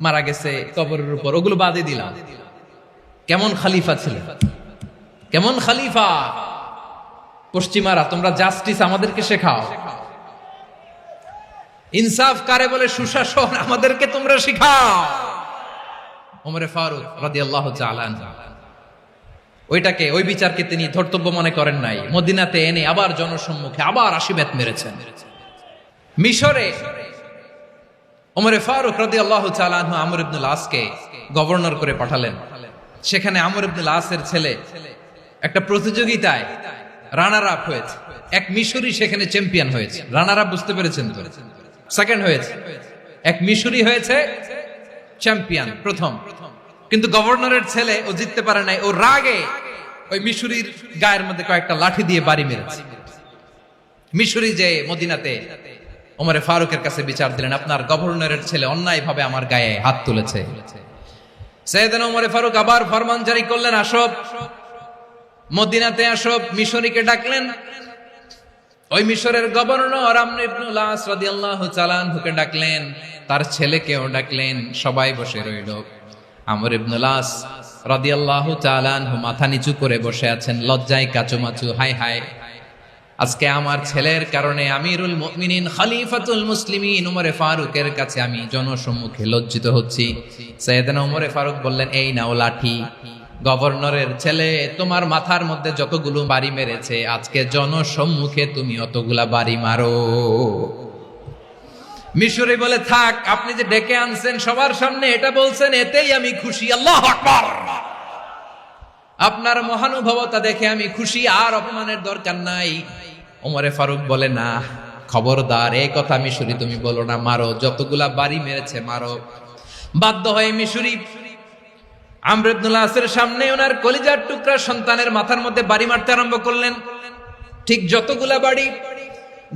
মারা গেছে কবরের উপর, ওগুলো বাদে দিলাম। কেমন খলিফা ছিলেন, কেমন খলিফা! পশ্চিমারা তোমরা জাস্টিস আমাদেরকে শেখাও, ইনসাফ কারে বলে, সুশাসন আমাদেরকে তোমরা শেখাও। ওমরে ফারুক রাদিয়াল্লাহু তাআলা আনহু ওইটাকে, ওই বিচারকে তিনি ধর্তব্য মনে করেন নাই। মদিনাতে এনে আবার জনসম্মুখে আবার 80 বেত মেরেছেন। মিশরে ওমরে ফারুক রাদিয়াল্লাহু তাআলা আনহু আমর ইবনে আসকে গভর্নর করে পাঠালেন। সেখানে আমর ইবনে আসের ছেলে একটা প্রতিযোগিতায় রানার আপ হয়েছে। এক মিশরি সেখানে চ্যাম্পিয়ন হয়েছে। রানার আপ বুঝতে পেরেছেন তো? সেকেন্ড হয়েছে। এক মিশরি হয়েছে চ্যাম্পিয়ন, প্রথম। কিন্তু গভর্নরের ছেলে ও জিততে পারে নাই। ও রাগে ওই মিশরির গায়ের মধ্যে কয়েকটা লাঠি দিয়ে বাড়ি মেরেছে। মিশরি যে মদিনাতে ওমরে ফারুকের কাছে বিচার দিলেন, আপনার গভর্নরের ছেলে অন্যায়ভাবে আমার গায়ে হাত তুলেছে। সাইয়েদনা ওমরে ফারুক আবার ফরমান জারি করলেন, আসো মদিনাতে আসো। মিশরীকে ডাকলেন। ওই মিশরের গভর্নর আমর ইবনে আস রাদিয়াল্লাহু তাআলা আনহুকে ডাকলেন, তার ছেলেকেও ডাকলেন। সবাই বসে রইল। আমর ইবনে আস রাদিয়াল্লাহু তাআলা আনহু মাথা নিচু করে বসে আছেন, লজ্জায় কাচুমাচু। হায় হায়, আজকে আমার ছেলের কারণে আমিরুল মুমিনিন খলিফাতুল মুসলিমিন ওমরে ফারুকের কাছে আমি জনসম্মুখে লজ্জিত হচ্ছি। সাইয়েদনা ওমরে ফারুক বললেন, এই নাও লাঠি। গভর্নরের ছেলে তোমার মাথার মধ্যে যতগুলো বাড়ি মেরেছে, আজকে জনসম্মুখে তুমি অতগুলা বাড়ি মারো। মিশরি বলে, থাক, আপনি যে ডেকে আনছেন সবার সামনে এটা বলছেন, এতেই আমি খুশি। আল্লাহু আকবার! আপনার মহানুভবতা দেখে আমি খুশি, আর অপমানের দরকার নাই। ওমরে ফারুক বলে, না, খবরদার, এই কথা মিশরি তুমি বলো না, মারো, যতগুলা বাড়ি মেরেছে মারো। বাধ্য হয়ে মিশরি আমর ইবনে আসের সামনে ওনার কলিজার টুকরা সন্তানের মাথার মধ্যে বাড়ি মারতে আরম্ভ করলেন। ঠিক যতগুলা বাড়ি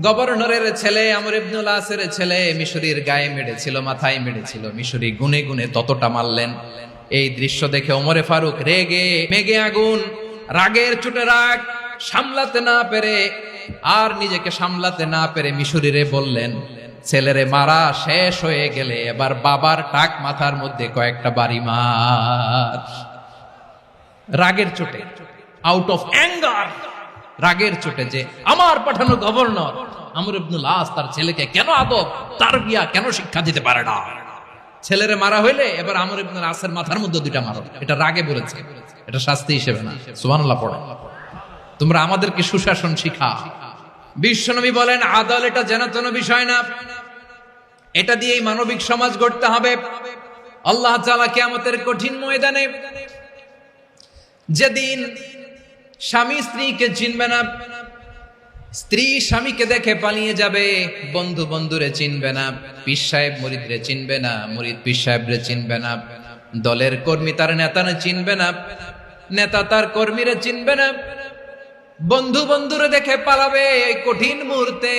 গভর্নরের ছেলে আমর ইবনে আসের ছেলে মিশরির গায়ে মেরেছিল, মাথায় মেরেছিল, মিশরি গুনে গুনে ততটা মারলেন। এই দৃশ্য দেখে ওমরে ফারুক রেগে মেগে আগুন, রাগের চোটে রাগ সামলাতে না পেরে, আর নিজেকে সামলাতে না পেরে মিশরিরে বললেন, ছেলেরে মারা শেষ হয়ে গেলে এবার বাবার টাক মাথার মধ্যে কয়েকটা বাড়ি মার। রাগের চোটে, আউট অফ অ্যাঙ্গার, রাগের চোটে, যে আমার পাঠানো গভর্নর আমর ইবনে আস তার ছেলেকে কেন আদব তারবিয়া কেন শিক্ষা দিতে পারে না। ছেলেরে মারা হইলে এবার আমর ইবনে আসের মাথার মধ্যে দুইটা মারো, এটা রাগে বলেছে, এটা শাস্তি হিসেবে না। সুবহানাল্লাহ পড়ে। তোমরা আমাদেরকে সুশাসন শিখা। বিশ্বনবী বলেন আদল এটা যেন বিষয় না, এটা দিয়েই মানবিক সমাজ গড়তে হবে। আল্লাহ তাআলা কিয়ামতের কঠিন ময়দানে যেদিন স্বামী স্ত্রীকে চিনবে না, স্ত্রী স্বামীকে দেখে পালিয়ে যাবে, বন্ধু বন্ধুরে চিনবে না, পীর সাহেব মুরিদরে চিনবে না, মুরিদ পীর সাহেবরে চিনবে না, দলের কর্মী তার নেতারে চিনবে না, নেতা তার কর্মীরে চিনবে না, বন্ধু বন্ধুরে দেখে পালাবে। এই কঠিন মুহূর্তে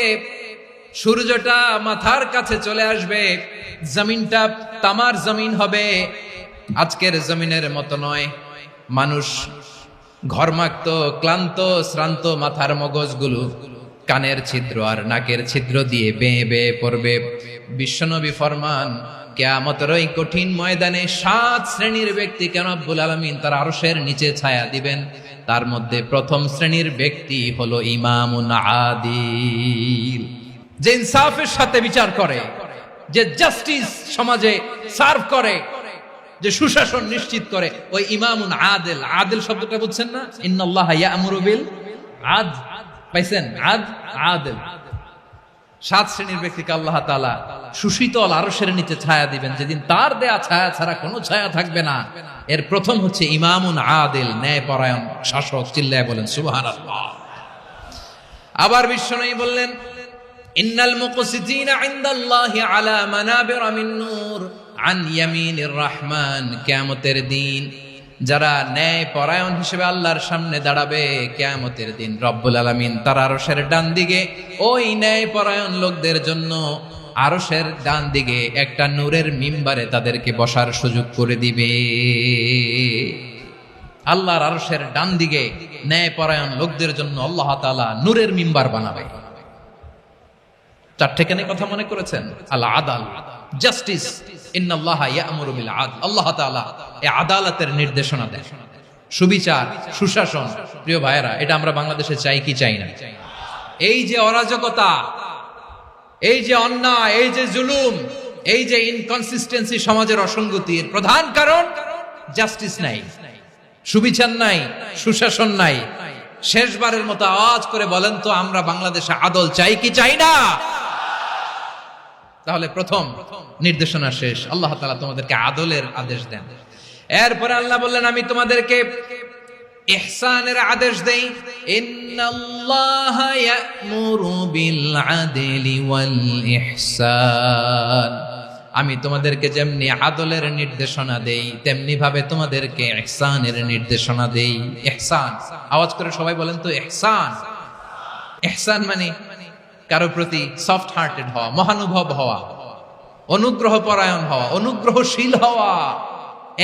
সূর্যটা মাথার কাছে চলে আসবে, জমিনটা তামার জমিন হবে, আজকের জমিনের মতো নয়। মানুষ ঘর্মাক্ত, ক্লান্ত, শ্রান্ত মাথার মগজগুলো কানের ছিদ্র আর নাকের ছিদ্র দিয়ে বেয়ে বেয়ে পড়বে। বিশ্বনবী ফরমান কিয়ামতের ওই কঠিন ময়দানে 7 শ্রেণীর ব্যক্তিকে রব্বুল আলামিন তার আরশের নিচে ছায়া দিবেন। তার মধ্যে প্রথম শ্রেণীর ব্যক্তি হলো ইমামুন আদিল, যে ইনসাফের সাথে বিচার করে, যে জাস্টিস সমাজে সার্ভ করে, যে সুশাসন নিশ্চিত করে, ওই ইমামুন আদিল। আদিল শব্দটা বুঝছেন না? ইন্নাল্লাহা ইয়া'মুরু বিল আদল, পাইছেন? আদিল। 7 শ্রেণীর ব্যক্তিকে আল্লাহ তাআলা সুশীতল আরশের নিচে ছায়া দিবেন, যেদিন তার দেয়া ছায়া ছাড়া কোনো ছায়া থাকবে না। এর প্রথম হচ্ছে ইমামুন আদিল, ন্যায়পরায়ণ শাসক। চিল্লায় বলেন সুবহানাল্লাহ। আবার বিশ্বনবী বললেন ইন্নাল মুকসিতিনা ইনদাল্লাহি আলা মানাবিরা মিন নূর আন ইয়ামিনির রহমান। কিয়ামতের দিন যারা ন্যায় পরায়ণ হিসেবে আল্লাহর সামনে দাঁড়াবে, কিয়ামতের দিন রব্বুল আলামিন তার আরশের ডান দিকে ওই ন্যায় পরায়ণ লোকদের জন্য আরশের ডান দিকে একটা নূরের মিম্বারে তাদেরকে বসার সুযোগ করে দিবে। আল্লাহর আরশের ডান দিকে ন্যায় পরায়ণ লোকদের জন্য আল্লাহ তাআলা নূরের মিম্বার বানাবে। 4 কেন কথা মনে করেছেন? আল আদাল, জাস্টিস। ইন্নাল্লাহা ইয়া'মুরু বিল আদল। আল্লাহ তাআলা এই আদালতের নির্দেশনা দেন, সুবিচার, সুশাসন। প্রিয় ভাইয়েরা, এটা আমরা বাংলাদেশে চাই কি চাই না? এই যে অরাজকতা, এই যে অন্যায়, এই যে জুলুম, এই যে ইনকনসিস্টেন্সি সমাজের অসঙ্গতির প্রধান কারণ জাস্টিস নাই, সুবিচার নাই, সুশাসন নাই। শেষবারের মতো আওয়াজ করে বলেন তো, আমরা বাংলাদেশে আদল চাই কি চাই না? তাহলে প্রথম নির্দেশনা শেষ। আল্লাহ তাআলা তোমাদেরকে আদলের আদেশ দেন। এরপরে আল্লাহ বললেন আমি তোমাদেরকে ইহসানের আদেশ দেই। ইন্নাল্লাহা ইয়া'মুরু বিল আদলি ওয়াল ইহসান। আমি তোমাদেরকে যেমনি আদলের নির্দেশনা দেই, তেমনি ভাবে তোমাদেরকে ইহসানের নির্দেশনা দেই। ইহসান, আওয়াজ করে সবাই বলেন তো ইহসান। ইহসান মানে কারো প্রতি সফট হার্টেড হওয়া, মহানুভব হওয়া, অনুগ্রহ পরায়ণ হওয়া, অনুগ্রহশীল হওয়া,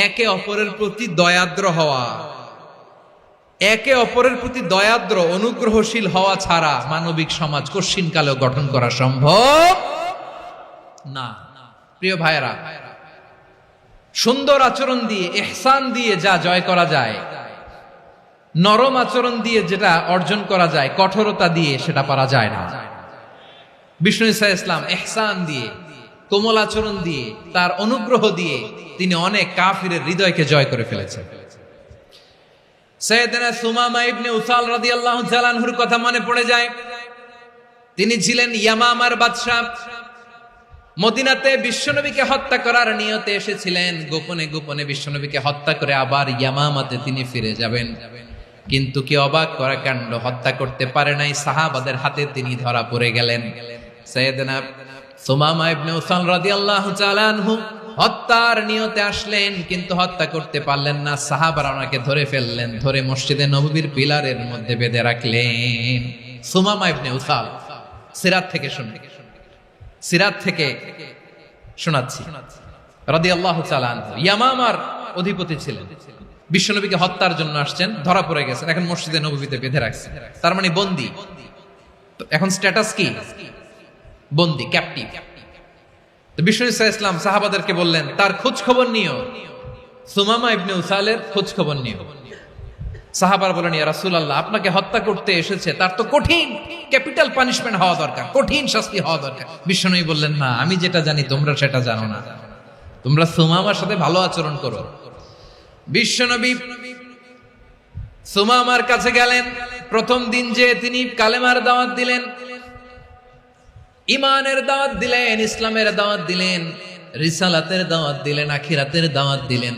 একে অপরের প্রতি দয়াদ্র হওয়া। একে অপরের প্রতি দয়াদ্র, অনুগ্রহশীল হওয়া ছাড়া মানবিক সমাজ কশিনকালেও গঠন করা সম্ভব না। প্রিয় ভাইয়েরা, সুন্দর আচরণ দিয়ে, ইহসান দিয়ে যা জয় করা যায়, নরম আচরণ দিয়ে যেটা অর্জন করা যায়, কঠোরতা দিয়ে সেটা পারা যায় না। বিষ্ণু ঈসা ইসলাম ইহসান দিয়ে, কোমল আচরণ দিয়ে, তার অনুগ্রহ দিয়ে তিনি অনেক কাফিরের হৃদয়কে জয় করে ফেলেছেন। সাইয়েদনা সুমামা ইবনে উসাল রাদিয়াল্লাহু তাআলা আনহুর কথা মনে পড়ে যায়। তিনি ছিলেন ইয়ামামার বাদশা। মদিনাতে বিশ্বনবীকে হত্যা করার নিয়তে এসেছিলেন। গোপনে গোপনে বিশ্বনবীকে হত্যা করে আবার ইয়ামামাতে তিনি ফিরে যাবেন। কিন্তু কি অবাক করা কাণ্ড, হত্যা করতে পারে নাই, সাহাবাদের হাতে তিনি ধরা পড়ে গেলেন। সাইয়েদনা সুমামা ইবনে উসাল রাদিয়াল্লাহু তাআলা আনহু হত্যার নিয়তে আসলেন, কিন্তু হত্যা করতে পারলেন না। সাহাবারা ওনাকে ধরে ফেললেন, ধরে মসজিদে নববীর পিলারের মধ্যে বেঁধে রাখলেন। সুমামা ইবনে উসাল, সিরাত থেকে শুনলেন, সিরাত থেকে শোনাচ্ছি, রাদিয়াল্লাহু তাআলা আনহু ইয়ামামার অধিপতি ছিলেন। বিশ্বনবীকে হত্যার জন্য আসছেন, ধরা পড়ে গেছেন, এখন মসজিদে নববীতে বেঁধে রাখছেন। তার মানে বন্দী। এখন স্ট্যাটাস কি? বন্দী, ক্যাপটিভ। তো বিষ্ণু ঈসা ইসলাম সাহাবাদেরকে বললেন তার খোঁজ খবর নিও, সুমামা ইবনে উসালের খোঁজ খবর নিও। সাহাবারা বলেন ইয়া রাসূলুল্লাহ, আপনাকে হত্যা করতে এসেছে, তার তো কঠিন ক্যাপিটাল পানিশমেন্ট হওয়া দরকার, কঠিন শাস্তি হওয়া দরকার। বিষ্ণু বললেন না, আমি যেটা জানি তোমরা সেটা জানো না। তোমরা সুমামার সাথে ভালো আচরণ করো। বিশ্বনবী সুমামার কাছে গেলেন। প্রথম দিন যে তিনি কালেমার দাওয়াত দিলেন, ইমানের দাওয়াত দিলেন, ইসলামের দাওয়াত দিলেন, রিসালাতের দাওয়াত দিলেন, আখিরাতের দাওয়াত দিলেন।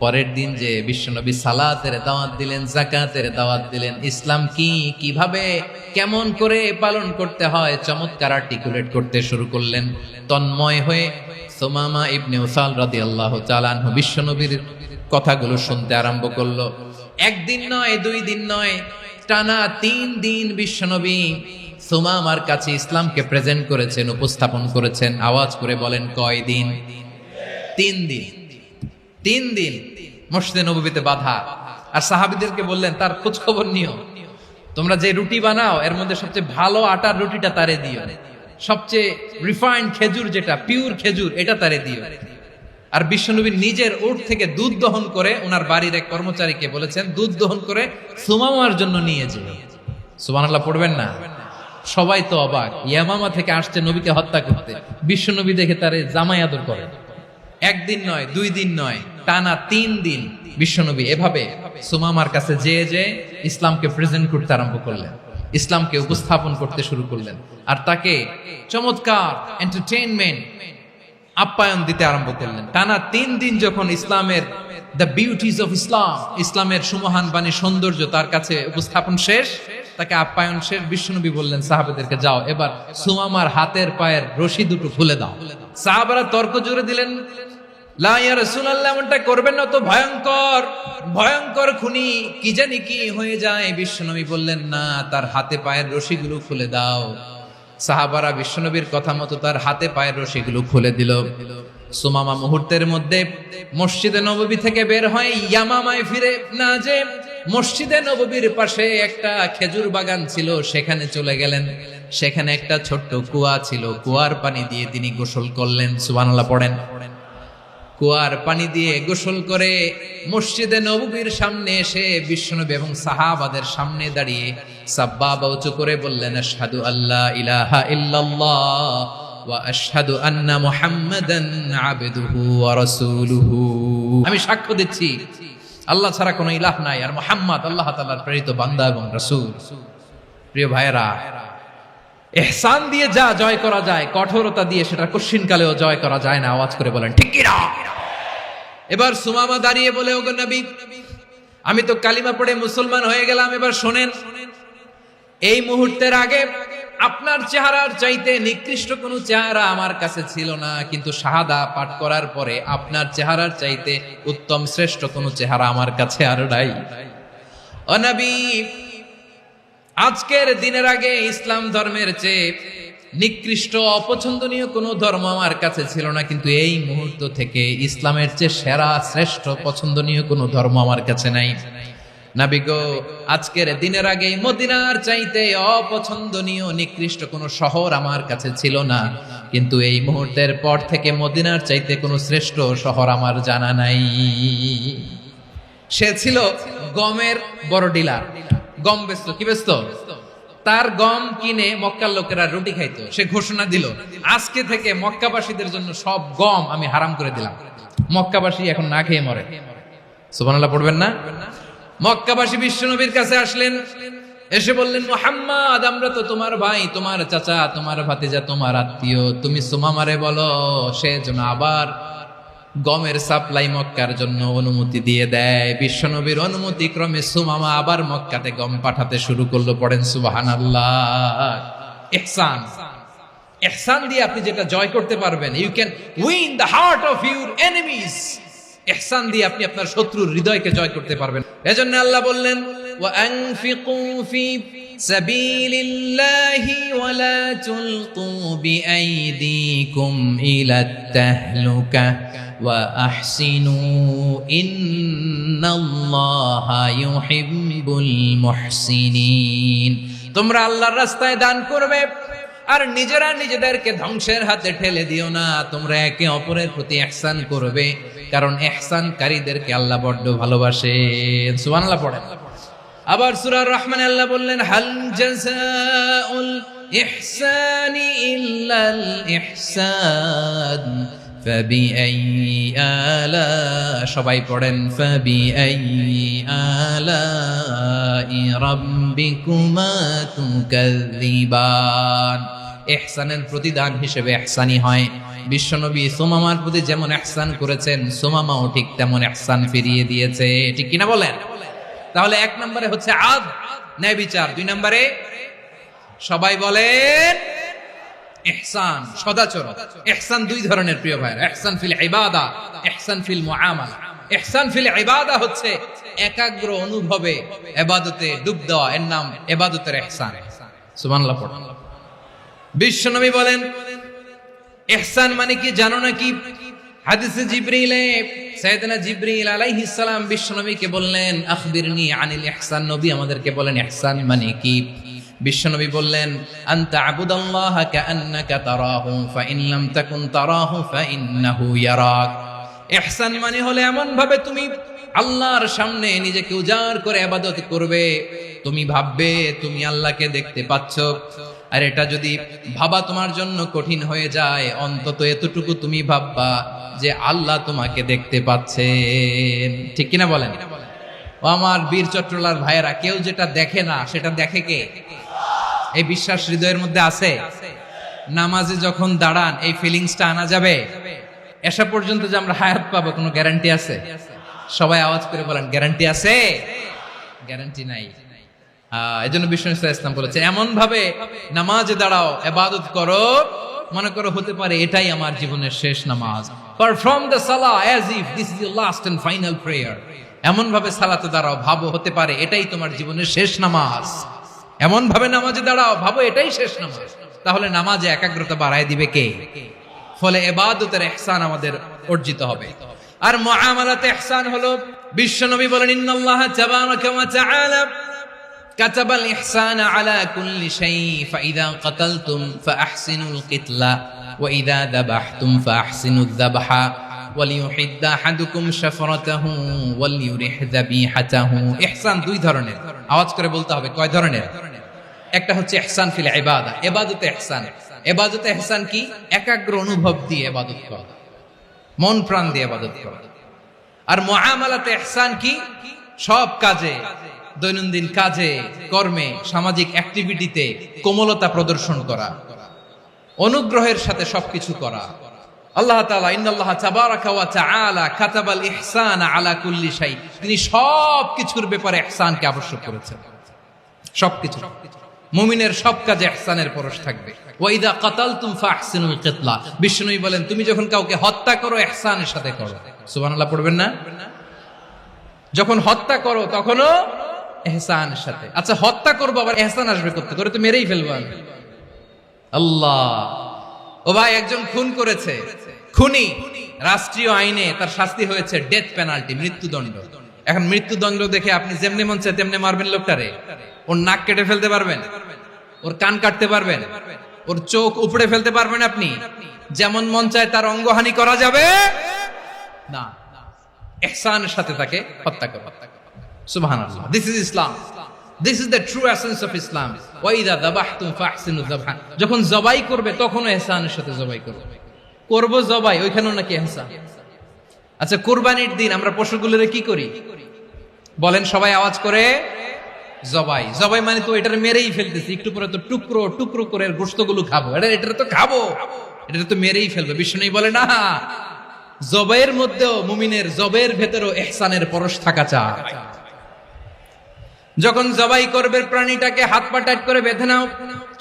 পরের দিন যে বিশ্বনবী সালাতের দাওয়াত দিলেন, যাকাতের দাওয়াত দিলেন, ইসলাম কি, কিভাবে, কেমন করে পালন করতে হয় চমৎকার আর্টিকুলেট করতে শুরু করলেন। তন্ময় হয়ে সুমামা ইবনে উসাল রাদিয়াল্লাহু তাআলা আনহু বিশ্বনবীর কথাগুলো শুনতে আরম্ভ করলো। একদিন নয়, 2 দিন নয়, টানা 3 দিন বিশ্বনবী সুমামার কাছে ইসলামকে প্রেজেন্ট করেছেন, উপস্থাপন করেছেন। আওয়াজ করে বলেন, কয় দিন? 3 দিন। 3 দিন মসজিদে নববীতে বাধা। আর সাহাবীদেরকে বললেন, তার খোঁজ খবর নিও, তোমরা যে রুটি বানাও এর মধ্যে সবচেয়ে ভালো আটার রুটিটা তারে দিও, সবচেয়ে রিফাইন্ড খেজুর, যেটা পিওর খেজুর, এটা তারে দিও। আর বিশ্বনবী নিজের উট থেকে দুধ দহন করে ওনার বাড়ির এক কর্মচারীকে বলেছেন, দুধ দহন করে সুমামার জন্য নিয়ে যেও। সুবহানাল্লাহ পড়বেন না? সবাই তো অবাক, ইয়ামামা থেকে আসছে নবীকে হত্যা করতে, বিশ্বনবী দেখে তারে জামাই আদর করে। একদিন নয়, 2 দিন নয়, টানা 3 দিন বিশ্বনবী এভাবে সুমামার কাছে যে ইসলামকে প্রেজেন্ট করতে আরম্ভ করলেন, ইসলামকে উপস্থাপন করতে শুরু করলেন। আর তাকে চমৎকার এন্টারটেইনমেন্ট, আপ্যায়ন দিতে আরম্ভ করলেন। টানা 3 দিন যখন ইসলামের দ্য বিউটিজ অফ ইসলাম, ইসলামের সুমহান বাণী, সৌন্দর্য তার কাছে উপস্থাপন শেষ, তাকে আপ্যায়ন শেষ, বিশ্বনবী বললেন সাহাবাদেরকে, যাও এবার সুমামার হাতের পায়ের রশি দুটো খুলে দাও। সাহাবারা তর্ক জুড়ে দিলেন, লা ইয়া রাসূলুল্লাহ, এমনটা করবেন না, তো ভয়ঙ্কর ভয়ঙ্কর খুনি, কি জানি কি হয়ে যায়। বিশ্বনবী বললেন, না, তার হাতে পায়ের রশিগুলো খুলে দাও। সাহাবারা বিশ্বনবীর কথা মতো তার হাতে পায়ের রশিগুলো খুলে দিল। সুমামা মুহূর্তের মধ্যে মসজিদে নববী থেকে বের হয়, ইয়ামামায় ফিরে না যে মসজিদে নববীর পাশে একটা খেজুর বাগান ছিল, সেখানে চলে গেলেন। সেখানে একটা ছোট্ট কুয়া ছিল, কুয়ার পানি দিয়ে তিনি গোসল করলেন। সুবহানাল্লাহ পড়েন। কুয়ার পানি দিয়ে গোসল করে মসজিদে নববীর সামনে এসে বিশ্বনবী এবং সাহাবাদের সামনে দাঁড়িয়ে সাব্বাবা উঁচু করে বললেন, আশহাদু আল্লা ইলাহা ইল্লাল্লাহ ওয়া আশহাদু আন্না মুহাম্মাদান আবদুহু ওয়া রাসূলুহু। আমি সাক্ষ্য দিচ্ছি আল্লাহ ছাড়া কোনো ইলাহ নাই, আর মুহাম্মদ আল্লাহ তাআলার প্রেরিত বান্দা এবং রাসূল। প্রিয় ভাইয়েরা, ইহসান দিয়ে যা জয় করা যায়, কঠোরতা দিয়ে সেটা কঠিনকালেও জয় করা যায় না। আওয়াজ করে বলেন, ঠিক কি না? এবার সুমামা দাঁড়িয়ে বলে, ওগো নবী, আমি তো কালিমা পড়ে মুসলমান হয়ে গেলাম, এবার শোনেন, এই মুহূর্তের আগে আপনার চেহারার চাইতে নিকৃষ্ট কোনো চেহারা আমার কাছে ছিল না, কিন্তু শাহাদা পাঠ করার পরে আপনার চেহারার চাইতে উত্তম শ্রেষ্ঠ কোনো চেহারা আমার কাছে আর নাই। ও নবী, আজকের দিনের আগে ইসলাম ধর্মের চেয়ে নিকৃষ্ট অপছন্দনীয় কোনো ধর্ম আমার কাছে ছিল না, কিন্তু এই মুহূর্ত থেকে ইসলামের চেয়ে সেরা শ্রেষ্ঠ পছন্দনীয় কোনো ধর্ম আমার কাছে নাই। নবী গো, আজকের দিনের আগে মদিনার চাইতে অপছন্দনীয় নিকৃষ্ট কোনো শহর আমার কাছে ছিল না, কিন্তু এই মুহূর্তের পর থেকে মদিনার চাইতে কোনো শ্রেষ্ঠ শহর আমার জানা নাই। সে ছিল গমের বড় ডিলার, গম বেচত। কি বেচত? তার গম কিনে মক্কার লোকেরা রুটি খাইতো। সে ঘোষণা দিল, আজকে থেকে মক্কাবাসীদের জন্য সব গম আমি হারাম করে দিলাম, মক্কাবাসী এখন না খেয়ে মরে। সুবহানাল্লাহ পড়বেন না? মক্কাবাসী বিশ্বনবীর কাছে আসলেন, এসে বললেন, মুহাম্মদ, আমরা তো তোমার ভাই, তোমার চাচা, তোমার ভাতিজা, তোমার আত্মীয়, তুমি সুমামারে বলো সে যেন আবার গমের সাপ্লাই মক্কার জন্য অনুমতি দিয়ে দেয়। বিশ্বনবীর অনুমতি ক্রমে সুমামা আবার মক্কাতে গম পাঠাতে শুরু করলো। পড়েন সুবহানাল্লাহ। ইহসান, ইহসান দিয়ে আপনি যেটা জয় করতে পারবেন, you can win the heart of your enemies. ইহসান দিয়ে আপনি আপনার শত্রুর হৃদয়কে জয় করতে পারবেন। এজন্য আল্লাহ বললেন, ওয়া আনফিকু ফি সাবিলিল্লাহি ওয়া লা তুলকু বিআইদিকুম ইলাত তাহলুকা ওয়া আহসিনু ইন্নাল্লাহা ইউহিব্বুল মুহসিনিন। তোমরা আল্লাহর রাস্তায় দান করবে আর নিজেরা নিজেদেরকে ধ্বংসের হাতে ঠেলে দিও না। তোমরা একে অপরের প্রতি ইহসান করবে, কারণ ইহসানকারীদেরকে আল্লাহ বড্ড ভালোবাসেন। সুবহানাল্লাহ পড়েন। আবার সূরা রহমানে আল্লাহ বললেন, হাল জাযাউল ইহসানি ইল্লাল ইহসান ফাবিআইয়ি আলা, সবাই পড়েন ফাবিআইয়ি আলাই রাব্বিকুমা তুকাযযিবান। ইহসানের প্রতিদান হিসেবে ইহসানি হয়। বিশ্বনবী সুমামার প্রতি যেমন ইহসান করেছেন, সুমামাও ঠিক তেমন ইহসান ফিরিয়ে দিয়েছে। ঠিক কিনা বলেন? তাহলে এক নম্বরে হচ্ছে আদ, ন্যায় বিচার। দুই নম্বরে সবাই বলেন ইহসান, সদাচরণ। ইহসান দুই ধরনের প্রিয় ভাইরা, ইহসান ফিল ইবাদা, ইহসান ফিল মুআমালা। ইহসান ফিল ইবাদা হচ্ছে একাগ্র অনুভবে ইবাদতে ডুব দেওয়া, এর নাম ইবাদতের ইহসান। সুবহানাল্লাহ পড়ুন। বিশ্বনবী বলেন ইহসান মানে কি জানো নাকি? হাদিসে জিবরিলে সাইয়েদনা জিবরিল আলাইহিস সালাম বিশ্বনবীকে বললেন আখবিরনি আনিল ইহসান। নবী আমাদেরকে বলেন ইহসান মানে কি? বিশ্বনবী বললেন আনতা আবুদাল্লাহা কাআন্নাকা তারাহু ফাইন লাম তাকুন তারাহু ফাইন্নাহু ইয়ারাক। ইহসান মানে হলো এমন ভাবে তুমি আল্লাহর সামনে নিজেকে উজাড় করে ইবাদত করবে, তুমি ভাববে তুমি আল্লাহকে দেখতে পাচ্ছ। আর এটা যদি ভাবা তোমার জন্য কঠিন হয়ে যায়, অন্তত এতটুকু তুমি ভাববা যে আল্লাহ তোমাকে দেখতে পাচ্ছেন। ঠিক কিনা বলেন? ও আমার বীর চট্টলার ভাইয়েরা, কেউ যেটা দেখে না সেটা দেখে কে? এই বিশ্বাস হৃদয়ের মধ্যে আছে? নামাজে যখন দাঁড়ান এই ফিলিংসটা আনা যাবে? এসা পর্যন্ত যে আমরা হায়াত পাবো কোনো গ্যারান্টি আছে? সবাই আওয়াজ করে বলেন গ্যারান্টি আছে? গ্যারান্টি নাই। এজন্য বিষ্ণু ইসলাম বলেছে এমন ভাবে নামাজে দাঁড়াও, ইবাদত করো, মনে করো হতে পারে এটাই আমার জীবনের শেষ নামাজ। পারফর্ম দ্য সালাহ as if this is your last and final prayer. এমন ভাবে সালাতে দাঁড়াও, ভাবো হতে পারে এটাই তোমার জীবনের শেষ নামাজ। এমন ভাবে নামাজে দাঁড়াও, ভাবো এটাই শেষ নামাজ। তাহলে নামাজে একাগ্রতা বাড়ায় দিবে কে? ফলে ইবাদতের ইহসান আমাদের অর্জিত হবে। আর মুআমালাতে ইহসান হলো, বিশ্বনবী বলেন ইন্নাল্লাহা তাবারাকা ওয়া তাআলা কাতাবাল ইহসানা আলা কুল্লি শাই ফাইদা কাতালতুম ফাআহসিনুল কিতলা ওয়া ইযা যাবাহতুম ফাআহসিনুয যাবহা ওয়ালিউহিদ্দা আহাদুকুম শাফরাতাহু ওয়ালিউরিহ যাবিহাতাহু। ইহসান দুই ধরনের, আওয়াজ করে বলতে হবে কয় ধরনের? একটা হচ্ছে ইহসান ফিল ইবাদা, ইবাদতে ইহসান। ইবাদতে ইহসান কি? একাগ্র অনুভব দিয়ে ইবাদত করা, মন প্রাণ দিয়ে ইবাদত করা। আর মুআমালাতে ইহসান কি? সব কাজে, দৈনন্দিন কাজে, কর্মে, সামাজিক অ্যাক্টিভিটিতে কোমলতা প্রদর্শন করা, অনুগ্রহের সাথে সবকিছু করা। আল্লাহ তাআলা ইন্নাল্লাহা তাবারাকা ওয়া তাআলা কাতাবাল ইহসানা আলা কুল্লি শাই, তিনি সবকিছুর ব্যাপারে ইহসানকে আবশ্যক করেছেন। সবকিছু, মুমিনের সব কাজে ইহসানের পরশ থাকবে। ওয়া ইযা কাতালতুম ফাহসিনুল কিতলা, বিষ্ণুই বলেন তুমি যখন কাউকে হত্যা করো ইহসানের সাথে করো। সুবহানাল্লাহ পড়বেন না? যখন হত্যা করো তখনও ইহসানের সাথে। আচ্ছা হত্যা করবো আবার ইহসান আসবে করতে, করে তো মেরেই ফেলবো আমি। আল্লাহ, ও ভাই একজন খুন করেছে, খুনি, রাষ্ট্রীয় আইনে তার শাস্তি হয়েছে ডেথ পেনাল্টি, মৃত্যুদণ্ড। এখন মৃত্যুদণ্ড দেখে আপনি যেমনি মন চায় তেমনি মারবেন লোকটারে? ওর নাক কেটে ফেলতে পারবেন? ওর কান কাটতে পারবেন? ওর চোখ উপড়ে ফেলতে পারবেন আপনি? যেমন মন চায় তার অঙ্গহানি করা যাবে না। ইহসানের সাথে তাকে হত্যা করো। সুবহানাল্লাহ, this is Islam, this is the true essence of Islam. ওয়া ইযা যাবাহতুম ফাহসিনু যাবহা, যখন জবাই করবে তখনও ইহসানের সাথে জবাই করবে। করব জবাই, ওইখানেও নাকি ইহসান। আচ্ছা কুরবানির দিন আমরা পশুগুলোরে কি করি বলেন? সবাই আওয়াজ করে জবাই। জবাই মানে তো এটারে মেরেই ফেলতেছি, একটু পরে তো টুকরো টুকরো করে গোশতগুলো খাবো, এটা তো খাবো, এটা তো মেরেই ফেলবে। বিষ্ণু বলে না, জবাইয়ের মধ্যেও মুমিনের জবের ভেতরেও ইহসানের পরশ থাকা চাই। যখন জবাই করবে প্রাণীটাকে হাত পা টাইট করে বেঁধে নাও,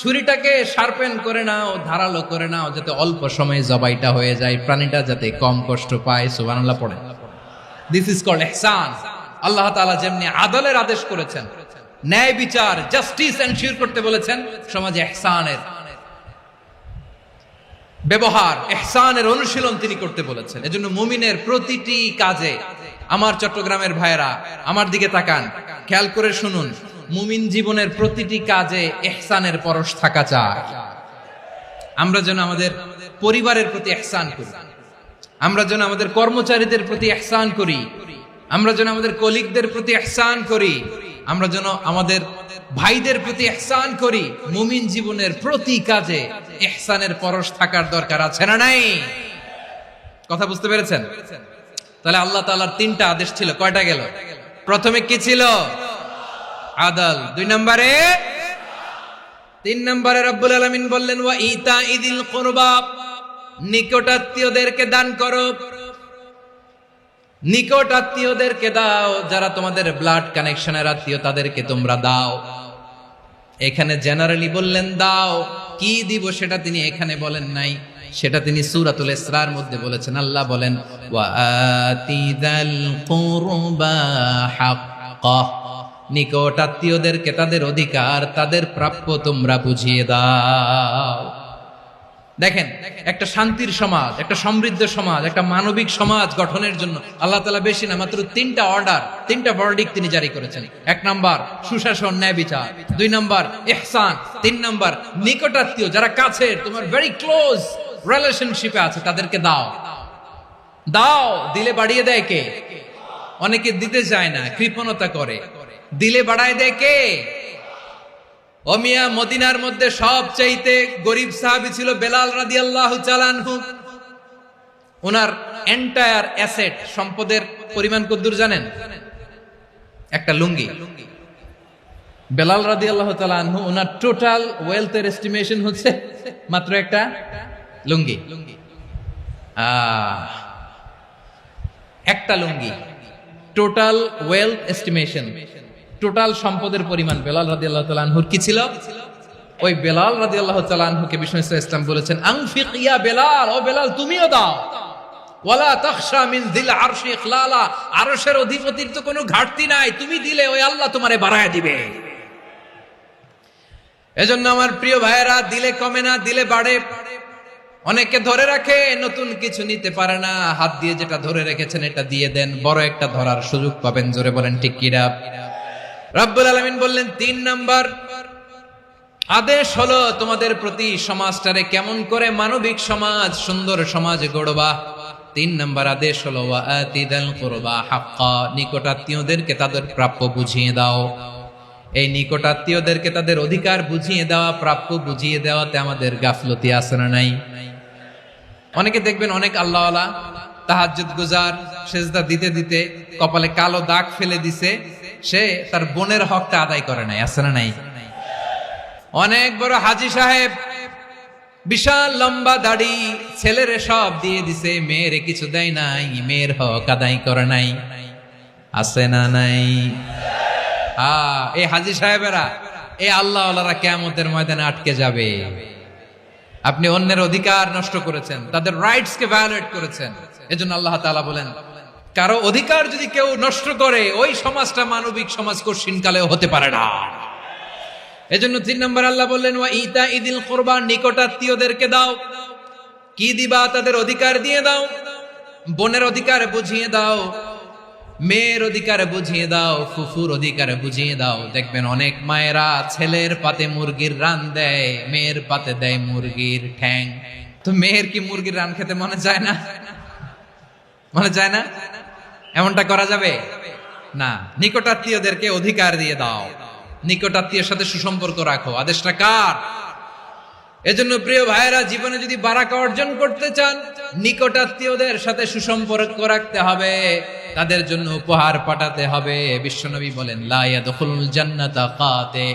ছুরিটাকে শার্পেন করে নাও, ধারালো করে নাও, যাতে অল্প সময়ে জবাইটা হয়ে যায়, প্রাণীটা যাতে কম কষ্ট পায়। সুবহানাল্লাহ পড়ে। দিস ইজ কল্ড ইহসান। আল্লাহ তাআলা যেমনি আদলের আদেশ করেছেন, ন্যায় বিচার, জাস্টিস এনশিওর করতে বলেছেন, সমাজে ইহসানের ব্যবহার, ইহসানের অনুশীলন তিনি করতে বলেছেন। এজন্য মুমিনের প্রতিটি কাজে, আমার চট্টগ্রামের ভাইয়েরা আমার দিকে তাকান, খেয়াল করে শুনুন, মুমিন জীবনের প্রতিটি কাজে ইহসানের পরশ থাকা চাই। আমরা যেন আমাদের পরিবারের প্রতি ইহসান করি, আমরা যেন আমাদের কর্মচারীদের প্রতি ইহসান করি, আমরা যেন আমাদের কলিগদের প্রতি ইহসান করি, আমরা যেন আমাদের ভাইদের প্রতি ইহসান করি। মুমিন জীবনের প্রতি কাজে ইহসানের পরশ থাকার দরকার আছে না নাই? কথা বুঝতে পেরেছেন? তাহলে আল্লাহ তাআলার তিনটা আদেশ ছিল, কয়টা গেল? প্রথমে কি ছিল? আদল। 2 নম্বরে, 3 নম্বরে রব্বুল আলামিন বললেন ওয়া ইতাইদিল কুরবা, নিকটাত্মীয়দেরকে দান করো। নিকট আত্মীয়দেরকে দাও, যারা তোমাদের ব্লাড কানেকশনের আত্মীয় তাদেরকে তোমরা দাও। এখানে জেনারেলি বললেন দাও, কি দিব সেটা তিনি এখানে বলেন নাই, সেটা তিনি সূরাতুল ইসরার মধ্যে বলেছেন। আল্লাহ বলেন ওয়া আতিদাল কুরবা হাক্কাহ, নিকট আত্মীয়দেরকে তাদের অধিকার, তাদের প্রাপ্য তোমরা বুঝিয়ে দাও। দেখেন, একটা শান্তির সমাজ, একটা সমৃদ্ধ সমাজ, একটা মানবিক সমাজ গঠনের জন্য আল্লাহ তাআলা বেশি না, মাত্র 3টা অর্ডার, 3টা ভার্ডিক্ট তিনি জারি করেছেন। 1 নাম্বার সুশাসন, ন্যায় বিচার। 2 নাম্বার ইহসান। 3 নাম্বার নিকটাত্মীয়, যারা কাছের, তোমার ভেরি ক্লোজ রিলেশনশিপে আছে, তাদেরকে দাও। দাও, দিলে বাড়িয়ে দেয় কে? অনেকে দিতে চায় না, কৃপণতা করে। দিলে বাড়ায় দেয় কে? ও মিয়া, মদিনার মধ্যে সবচাইতে গরিব সাহাবী ছিল বেলাল রাদিয়াল্লাহু তাআলা আনহু। ওনার এন্টায়ার অ্যাসেট, সম্পদের পরিমাণ কতদূর জানেন? একটা লুঙ্গি। বেলাল রাদিয়াল্লাহু তাআলা আনহু, ওনার টোটাল ওয়েলথের এস্টিমেশন হচ্ছে মাত্র একটা লুঙ্গি। একটা লুঙ্গি, টোটাল ওয়েলথ এস্টিমেশন, টোটাল সম্পদের পরিমাণ বেলাল রাদিয়াল্লাহু তাআলা আনহুর কি ছিল? ওই বেলাল রাদিয়াল্লাহু তাআলা আনহুকে বিষ্ণু ইসলাম বলেছেন আনফিক ইয়া বেলাল, ও বেলাল তুমিও দাও। ওয়ালা তাখশা মিন যিল আরশি ইখলালা, আরশের অধিপতির তো কোনো ঘাটতি নাই, তুমি দিলে ওই আল্লাহ তোমারে বাড়ায় দিবে। এজন্য আমার প্রিয় ভাইয়েরা, দিলে কমে না, দিলে বাড়ে। অনেকে ধরে রাখে, নতুন কিছু নিতে পারে না, হাত দিয়ে যেটা ধরে রেখেছেন এটা দিয়ে দেন, বড় একটা ধরার সুযোগ পাবেন। জোরে বলেন ঠিক কিনা? রব্বুল আলামিন বললেন 3 নাম্বার আদেশ হলো তোমাদের প্রতি সমাজটারে কেমন করে মানবিক সমাজ, সুন্দর সমাজ গড়বা। 3 নাম্বার আদেশ হলো ওয়া আতিদাল কুরবা হাক্কা, নিকটাত্মীয়দেরকে তাদের প্রাপ্য বুঝিয়ে দাও। এই নিকটাত্মীয়দেরকে তাদের অধিকার বুঝিয়ে দেওয়া, প্রাপ্য বুঝিয়ে দেওয়াতে আমাদের গাফলতি আছে না নাই? অনেকে দেখবেন অনেক আল্লাহওয়ালা, তাহাজ্জুদ গুজার, সেজদা দিতে দিতে কপালে কালো দাগ ফেলে দিছে, সে তার বোনের হকটা আদায় করে নাই, আছে না নাই? অনেক বড় হাজী সাহেব, বিশাল লম্বা দাড়ি, ছেলেরে সব দিয়ে দিছে, মেয়েরে কিছু দেয় নাই, মেয়ের হক আদায় করে নাই, আছে না নাই? এই হাজী সাহেবেরা, এই আল্লাহওয়ালারা কিয়ামতের ময়দানে আটকে যাবে। আপনি অন্যের অধিকার নষ্ট করেছেন, তাদের রাইটস কে ভায়োলেট করেছেন। এজন্য আল্লাহ তাআলা বলেন, কারো অধিকার যদি কেউ নষ্ট করে, ওই সমাজটা মানবিক সমাজ কঠিনকালেও হতে পারে না। এজন্য 3 নম্বর আল্লাহ বললেন ওয়া ইতাইদিল কুরবা, নিকটাত্মীয়দেরকে দাও। কি দিবা? তাদের অধিকার দিয়ে দাও। বোনের অধিকার বুঝিয়ে দাও, মেয়ের অধিকার বুঝিয়ে দাও, ফুফুর অধিকার বুঝিয়ে দাও। দেখবেন অনেক মায়েরা ছেলের পাতে মুরগির রান দেয়, মেয়ের পাতে দেয় মুরগির ঠ্যাং। তো মেয়ের কি মুরগির রান খেতে মনে যায় না? মনে যায় না? এমনটা করা যাবে না। নিকটাত্মীয়দেরকে অধিকার দিয়ে দাও, নিকটাত্মীয়ের সাথে সুসম্পর্ক রাখো। আদেশটা কার? এজন্য প্রিয় ভাইয়েরা, জীবনে যদি বারাকা অর্জন করতে চান, নিকটাত্মীয়দের সাথে সুসম্পর্ক রাখতে হবে, তাদের জন্য উপহার পাঠাতে হবে। বিশ্বনবী বলেন লা ইয়াদখুলুল জান্নাতা কাতে,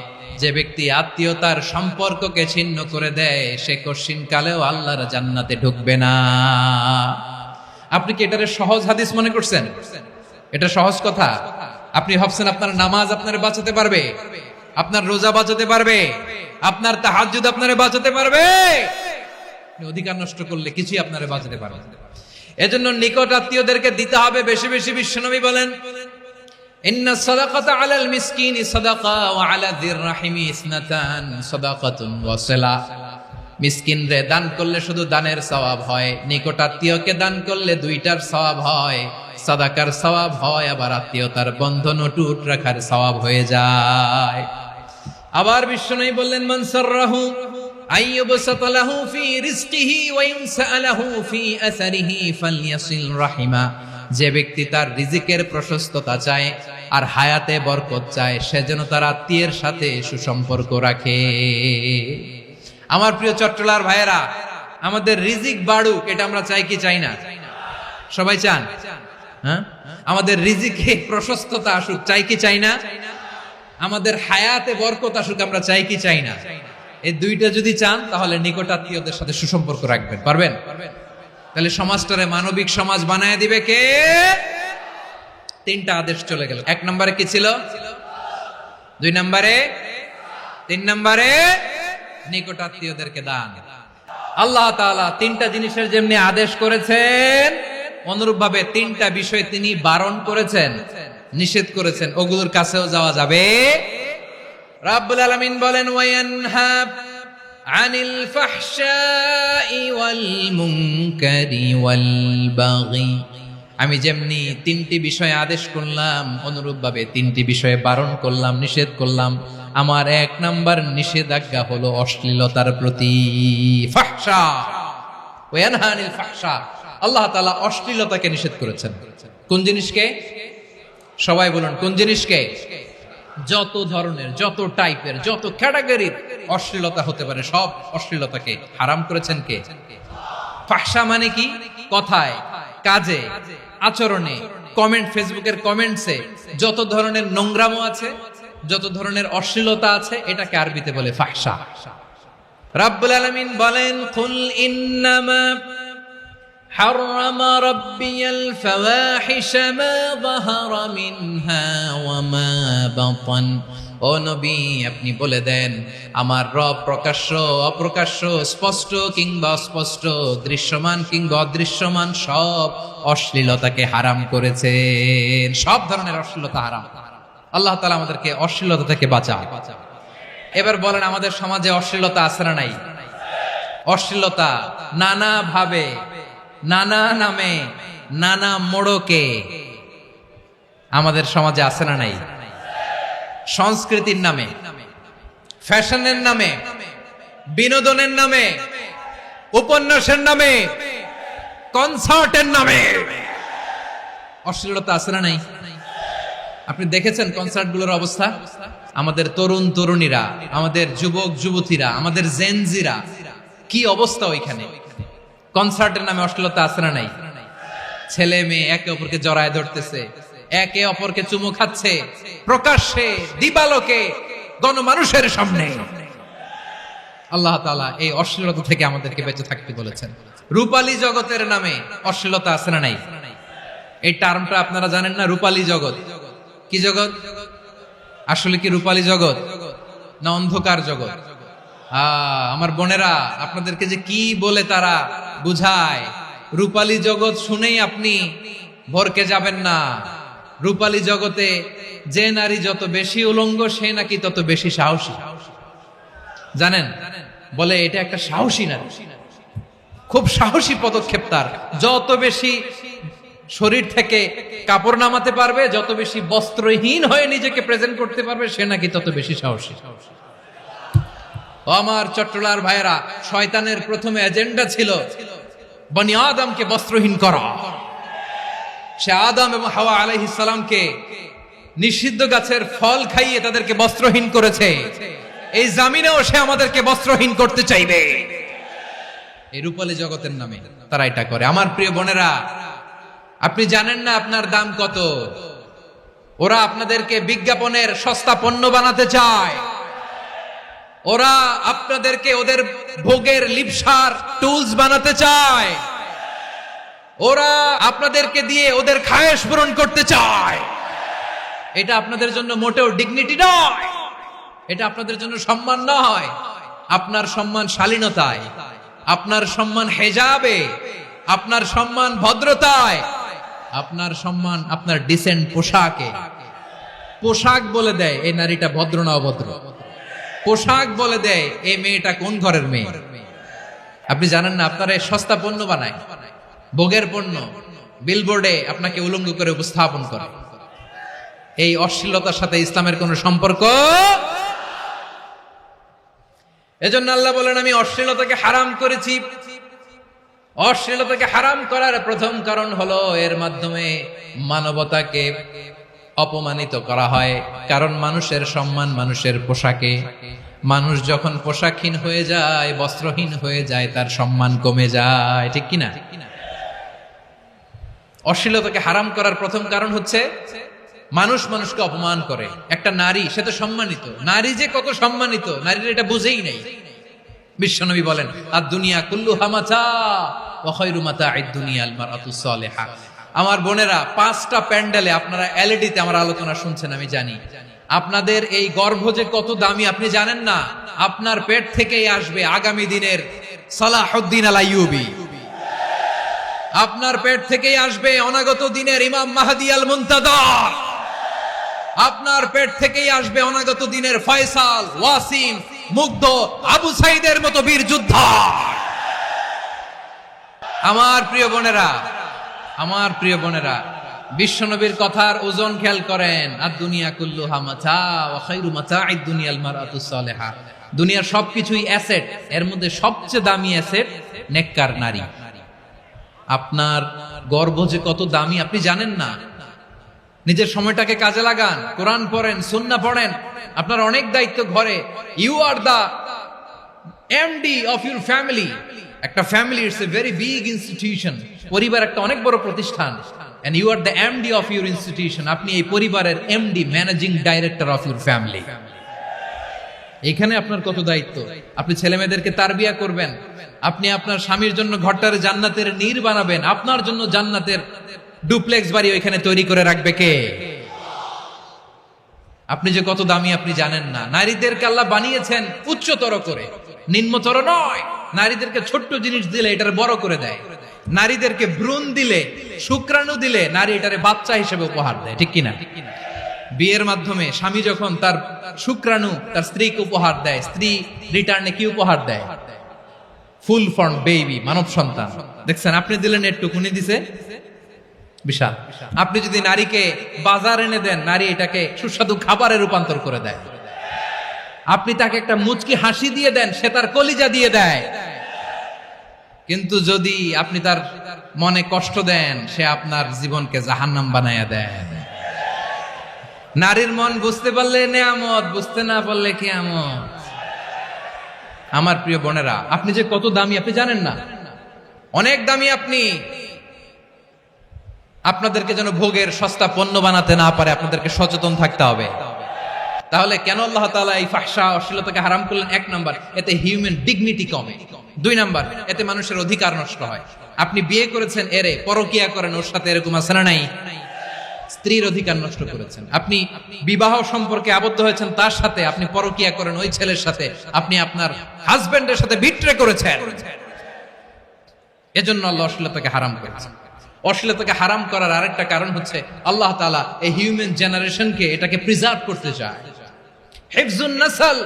যে ব্যক্তি আত্মীয়তার সম্পর্ককে ছিন্ন করে দেয়, সে কঠিনকালেও আল্লাহর জান্নাতে ঢুকবে না। আপনি কি এটারে সহজ হাদিস মনে করছেন? এটা সহজ কথা? আপনি ভাবছেন আপনার নামাজ আপনারে বাঁচাতে পারবে, আপনার রোজা বাঁচাতে পারবে, আপনার তাহাজ্জুদ আপনারে বাঁচাতে পারবে? অধিকার নষ্ট করলে কিছুই আপনারে বাঁচাতে পারবে না। এজন্য নিকট আত্মীয়দেরকে দিতে হবে বেশি বেশি। বিশ্বনবী বলেন ইন্না সাদাকাতা আলাল মিসকিনি সাদাকা ওয়া আলা যির রাহিমি ইসনাতান সাদাকাতুন ওয়া সিলা। মিসকিনরে দান করলে শুধু দানের সওয়াব হয়, নিকট আত্মীয়কে দান করলে 2টার সওয়াব হয়, সাদাকার সওয়াব হয়, আবার আত্মীয়তার বন্ধন অটুট রাখার সওয়াব হয়ে যায়। আবার বিশ্বনবী বললেন মান সাররাহু আইয়ুবসাতা লাহু ফি রিজকিহি ওয়া ইনসালাহু ফি আসারিহি ফালইয়াসিল রাহিমা। যে ব্যক্তি তার রিজিকের প্রশস্ততা চায় আর হায়াতে বরকত চায়, সে যেন তার আত্মীয়ের সাথে সুসম্পর্ক রাখে। আমার প্রিয় চট্টলার ভাইয়েরা, আমাদের রিজিক বাড়ুক, এটা আমরা চাই কি চাই না? সবাই চান? হ্যাঁ, আমাদের রিজিকে প্রশস্ততা আসুক, চাই কি চাই না? আমাদের হায়াতে বরকত আসুক, আমরা চাই কি চাই না? এই দুইটা যদি চান তাহলে নিকটাত্মীয়দের সাথে সুসম্পর্ক রাখবেন, পারবেন? তাহলে সমাজটারে মানবিক সমাজ বানায় দিবে কে? তিনটা আদেশ চলে গেল। 1 নম্বরে কি ছিল? 2 নম্বরে, 3 নম্বরে নিকটাত্মীয়দেরকে দান। আল্লাহ তাআলা তিনটা জিনিসের যেমনি আদেশ করেছেন, অনুরূপ ভাবে তিনটা বিষয় তিনি বারণ করেছেন, নিষেধ করেছেন। ওগুলোর কাছেও যাওয়া যাবে। রাব্বুল আলামিন বলেন, ওয়ায়ানহা আনিল ফাহশাই ওয়াল মুনকারি ওয়াল বাগি। আমি যেমনি তিনটি বিষয়ে আদেশ করলাম, অনুরূপ ভাবে তিনটি বিষয়ে বারণ করলাম, নিষেধ করলাম। আমার 1 নাম্বার নিষেধাজ্ঞা হলো অশ্লীলতার প্রতি। ফাহশা, ওয়ায়ানহা আনিল ফাহশা, আল্লাহ তাআলা অশ্লীলতাকে নিষেধ করেছেন। কোন জিনিসকে? সবাই বলুন, কোন জিনিসকে? যত ধরনের, যত টাইপের, যত ক্যাটাগরির অশ্লীলতা হতে পারে সব অশ্লীলতাকে হারাম করেছেন কে? ফাহশা মানে কি? কথায়, কাজে, আচরণে, কমেন্ট, ফেসবুকের কমেন্টসে যত ধরনের নোংরামো আছে, যত ধরনের অশ্লীলতা আছে, এটাকে আরবিতে বলে ফাহশা। রাব্বুল আলামিন বলেন, কুল ইন্নামা حرم ربي الفواحش ما ظهر منها وما بطن। ও নবী, আপনি বলে দেন, আমার রব প্রকাশ্য, অপ্রকাশ্য, স্পষ্ট কিংবা অস্পষ্ট, দৃশ্যমান কিংবা অদৃশ্যমান সব অশ্লীলতাকে হারাম করেছেন। সব ধরনের অশ্লীলতা হারাম। আল্লাহ তাআলা আমাদেরকে অশ্লীলতা থেকে বাঁচান। এবার বলেন, আমাদের সমাজে অশ্লীলতা আছে না নাই? অশ্লীলতা নানা ভাবে, নানা নামে, নানা মোড়কে আমাদের সমাজে আছে না নাই? সংস্কৃতির নামে, ফ্যাশনের নামে, বিনোদনের নামে, উপন্যাসের নামে, কনসার্টের নামে অশ্লীলতা আছে না নাই? আপনি দেখেছেন কনসার্টগুলোর অবস্থা? আমাদের তরুণ তরুণীরা, আমাদের যুবক যুবতীরা, আমাদের জেনজিরা, কি অবস্থা ওইখানে? কনসার্টের নামে অশ্লীলতা আছে না নাই? ছেলে মেয়ে একে অপরকে জড়ায় ধরতেছে, একে অপরকে চুমু খাচ্ছে, প্রকাশ্যে, দিবালোকে, গণমানুষের সামনে। আল্লাহ তাআলা এই অশ্লীলতা থেকে আমাদেরকে বেঁচে থাকতে বলেছেন। রূপালী জগতের নামে অশ্লীলতা আছে না নাই? এই টার্মটা আপনারা জানেন না? রূপালী জগৎ কি জগৎ? আসলে কি রূপালী জগৎ না অন্ধকার জগৎ? আমার বোনেরা, আপনাদেরকে যে কি বলে তারা বুঝায়, রূপালী জগৎ শুনেই আপনি ভরকে যাবেন না। রূপালী জগতে যে নারী যত বেশি উলঙ্গ, সে নাকি তত বেশি সাহসী। জানেন? বলে এটা একটা সাহসী নারী, খুব সাহসী পদক্ষেপ তার। যত বেশি শরীর থেকে কাপড় নামাতে পারবে, যত বেশি বস্ত্রহীন হয়ে নিজেকে প্রেজেন্ট করতে পারবে, সে নাকি তত বেশি সাহসী। আমার চট্টলার ভাইয়েরা, শয়তানের প্রথমে এজেন্ডা ছিল বনি আদমকে বস্ত্রহীন করা। সে আদম এবং হাওয়া আলাইহিস সালামকে নিষিদ্ধ গাছের ফল খাইয়ে তাদেরকে বস্ত্রহীন করেছে। এই জামিনেও সে আমাদেরকে বস্ত্রহীন করতে চাইবে। এই রূপালী জগতের নামে তারা এটা করে। আমার প্রিয় বোনেরা, আপনি জানেন না আপনার দাম কত। ওরা আপনাদেরকে বিজ্ঞাপনের সস্তা পণ্য বানাতে চায়। ওরা আপনাদেরকে ওদের ভোগের লিপসার টুলস বানাতে চায়। ওরা আপনাদেরকে দিয়ে ওদের খায়েশ পূরণ করতে চায়। এটা আপনাদের জন্য মোটেও ডিগনিটি নয়, এটা আপনাদের জন্য সম্মান নয়। আপনার সম্মান শালীনতায়, আপনার সম্মান হেজাবে, আপনার সম্মান ভদ্রতায়, আপনার সম্মান আপনার ডিসেন্ট পোশাকে। পোশাক বলে দেয় এই নারীটা ভদ্র না অভদ্র। পোশাক বলে দেয় এই মেয়েটা কোন ঘরের মেয়ে। আপনি জানেন না, আপনারা সস্তা পণ্য বানায়, ভোগের পণ্য, বিলবোর্ডে আপনাকে উলঙ্গ করে উপস্থাপন করে। এই অশ্লীলতার সাথে ইসলামের কোন সম্পর্ক। এজন্য আল্লাহ বলেন, আমি অশ্লীলতাকে হারাম করেছি। অশ্লীলতাকে হারাম করার প্রথম কারণ হলো এর মাধ্যমে মানবতাকে অপমানিত করা হয়। কারণ মানুষের সম্মান মানুষের পোশাকে। মানুষ যখন পোশাকহীন হয়ে যায়, বস্ত্রহীন হয়ে যায়, তার সম্মান কমে যায়, ঠিক কিনা? অশ্লীলতাকে হারাম করার প্রথম কারণ হচ্ছে মানুষ মানুষকে অপমান করে। একটা নারী, সে তো সম্মানিত, নারী যে কত সম্মানিত নারীর এটা বুঝেই নাই। বিশ্বনবী বলেন আর দুনিয়া কুল্লুহা মাতা ওয়া খায়রু মাতা'আদ দুনিয়া আল মারআতুস সালিহা। আমার বোনেরা, 5টা প্যান্ডেলে আপনারা এলইডিতে আমার আলোচনা শুনছেন, আমি জানি। আপনাদের এই গর্ভ যে কত দামি আপনি জানেন না। আপনার পেট থেকেই আসবে আগামী দিনের সালাহুদ্দিন আল আইয়ুবী। আপনার পেট থেকেই আসবে অনাগত দিনের ইমাম মাহদী আল মুনতাজার। আপনার পেট থেকেই আসবে অনাগত দিনের ফয়সাল, ওয়াসিম, মুগ্ধ, আবু সাইদের মতো বীর যোদ্ধা। আমার প্রিয় বোনেরা, আমার প্রিয় বোনেরা, বিশ্বনবীর কথার ওজন খেয়াল করেন। আর দুনিয়া কুল্লুহা মাতা ওয়া খায়রু মাতা'আদ দুনিয়া আল মারআতুস সালিহা। দুনিয়ার সবকিছুই অ্যাসেট, এর মধ্যে সবচেয়ে দামি অ্যাসেট নেককার নারী। আপনার গর্ভ যে কত দামি আপনি জানেন না। নিজের সময়টাকে কাজে লাগান, কোরআন পড়েন, সুন্নাহ পড়েন। আপনার অনেক দায়িত্ব ঘরে। You are the MD of your family. একটা family it's a very big institution. পরিবার একটা অনেক বড় প্রতিষ্ঠান। And you are the MD of your institution. আপনি এই পরিবারের MD, managing director of your family. এখানে আপনার কত দায়িত্ব। আপনি ছেলে মেয়েদেরকে তারবিয়া করবেন। আপনি আপনার স্বামীর জন্য ঘরটারে জান্নাতের নীর বানাবেন। আপনার জন্য জান্নাতের ডুপ্লেক্স বাড়ি ওইখানে তৈরি করে রাখবে কে? আপনি যে কত দামি আপনি জানেন না। নারীদেরকে আল্লাহ বানিয়েছেন উচ্চতর করে, নিম্নতর নয়। নারীদেরকে ছোট্ট জিনিস দিলে এটার বড় করে দেয়। নারীদেরকে ভ্রূণ দিলে, শুক্রাণু দিলে নারী এটারে বাচ্চা হিসেবে উপহার দেয়, ঠিক কিনা? বিয়ের মাধ্যমে স্বামী যখন তার শুক্রাণু তার স্ত্রীকে উপহার দেয়, স্ত্রী রিটার্নে কি উপহার দেয়? ফুল ফর্ম বেবি, মানব সন্তান। দেখছেন, আপনি দিলেন একটুকুনি, দিছে বিশাল। আপনি যদি নারীকে বাজার এনে দেন, নারী এটাকে সুস্বাদু খাবারে রূপান্তর করে দেয়। আপনি তাকে একটা মুচকি হাসি দিয়ে দেন, সে তার কলিজা দিয়ে দেয়। কিন্তু যদি আপনি তার মনে কষ্ট দেন, সে আপনার জীবনকে জাহান্নাম বানায়া দেয়। নারীর মন বুঝতে পারলে নেয়ামত, বুঝতে না পারলে কিয়ামত। আমার প্রিয় বোনেরা, আপনি যে কত দামি আপনি জানেন না। অনেক দামি আপনি। আপনাদেরকে যেন ভোগের সস্তা পণ্য বানাতে না পারে, আপনাদেরকে সচেতন থাকতে হবে। তাহলে কেন আল্লাহ তাআলা এই ফাহশা, অশ্লীলতাকে হারাম করলেন? 1 নাম্বার, এতে হিউম্যান ডিগনিটি কমে। 2 নাম্বার, এতে মানুষের অধিকার নষ্ট হয়। আপনি বিয়ে করেছেন, এরে পরকিয়া করেন, ওর সাথে এরকম আছে না নাই? স্ত্রীর অধিকার নষ্ট করেছেন। আপনি বিবাহ সম্পর্কে আবদ্ধ হয়েছেন তার সাথে, আপনি পরকিয়া করেন ওই ছেলের সাথে, আপনি আপনার হাজবেন্ডের সাথে বিট্রে করেছেন। এজন্য আল্লাহ অশ্লীলতাকে হারাম করেছেন। অশ্লীলতাকে হারাম করার আরেকটা কারণ হচ্ছে আল্লাহ তাআলা এই হিউম্যান জেনারেশনকে এটাকে প্রিজার্ভ করতে চায়। হিফজুন নাসল,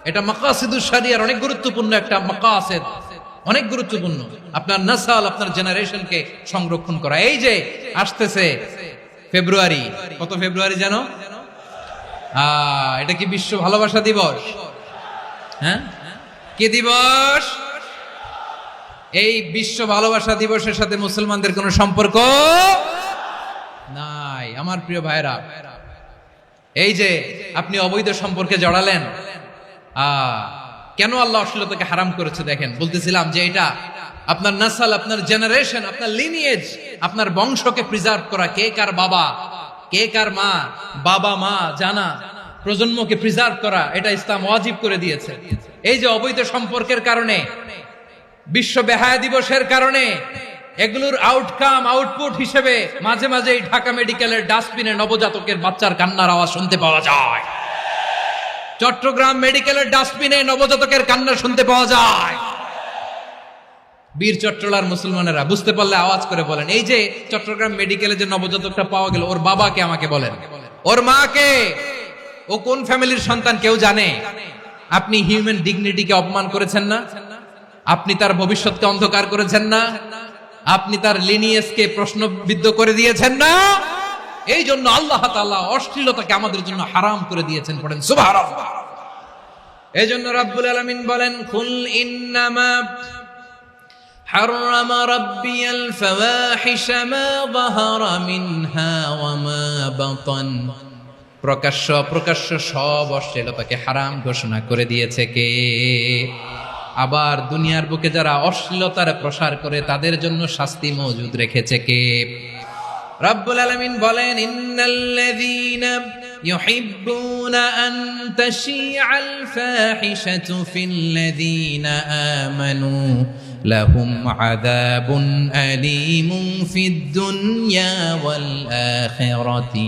এটা মাকাসিদুশ শরিয়ার অনেক গুরুত্বপূর্ণ একটা মাকাসিদ, অনেক গুরুত্বপূর্ণ। আপনার নাসল, আপনার জেনারেশনকে সংরক্ষণ করা। এই যে আসতেছে ফেব্রুয়ারি, কত ফেব্রুয়ারি জানো? এটা কি বিশ্ব ভালোবাসা দিবস? হ্যাঁ, কি দিবস? এই বিশ্ব ভালোবাসা দিবসের সাথে মুসলমানদের কোনো সম্পর্ক নাই। আমার প্রিয় ভাইরা, এই যে আপনি অবৈধ সম্পর্কে জড়ালেন, কেন আল্লাহ অশ্লীলতাকে হারাম করেছে দেখেন। বলতেছিলাম যে এটা আপনার নাসল, আপনার জেনারেশন, আপনার লিনিয়েজ, আপনার বংশকে প্রিজার্ভ করা। কে কার বাবা, কে কার মা, বাবা মা জানা, প্রজন্মকে প্রিজার্ভ করা, এটা ইসলাম ওয়াজিব করে দিয়েছে। এই যে অবৈধ সম্পর্কের কারণে, বিশ্ব বেহায়া দিবসের কারণে, এগুলোর আউটকাম, আউটপুট হিসেবে মাঝে মাঝে ঢাকা মেডিকেলের ডাস্টবিনে নবজাতকের বাচ্চার কান্নার আওয়াজ শুনতে পাওয়া যায়। চট্টগ্রাম মেডিকেলের ডাস্টবিনে নবজাতকের কান্না শুনতে পাওয়া যায়। বীর চট্টলার মুসলমানেরা বুঝতে পারলে আওয়াজ করে বলেন, এই যে চট্টগ্রাম মেডিকেলে যে নবজাতকটা পাওয়া গেল, ওর বাবাকে আমাকে বলেন, ওর মাকে, ও কোন ফ্যামিলির সন্তান কেউ জানে? আপনি হিউম্যান ডিগনিটিকে অপমান করেছেন না? আপনি তার ভবিষ্যৎকে অন্ধকার করেছেন না? আপনি তার লিনিয়েজকে প্রশ্নবিদ্ধ করে দিয়েছেন না? এই জন্য আল্লাহ তাআলা অশ্লীলতাকে আমাদের জন্য হারাম করে দিয়েছেন। পড়েন সুবহানাল্লাহ। এই জন্য রাব্বুল আলামিন বলেন, কুল ইন্নামা حرم ربي الفواحش ما ظهر منها وما بطن। প্রকাশ্য সব অশ্লীলতাকে হারাম ঘোষণা করে দিয়েছে কে? আবার দুনিয়ার বুকে যারা অশ্লীলতার প্রসার করে তাদের জন্য শাস্তি মজুদ রেখেছে কে? রব্বুল আলামিন বলেন, ইন্নাল্লাযীনা ইউহিব্বুনা আন তাশিআল ফাহিশাতু ফিল্লাযীনা আমানু লাহুম আযাবুন আলীমুন ফিদ দুনিয়া ওয়াল আখিরাতি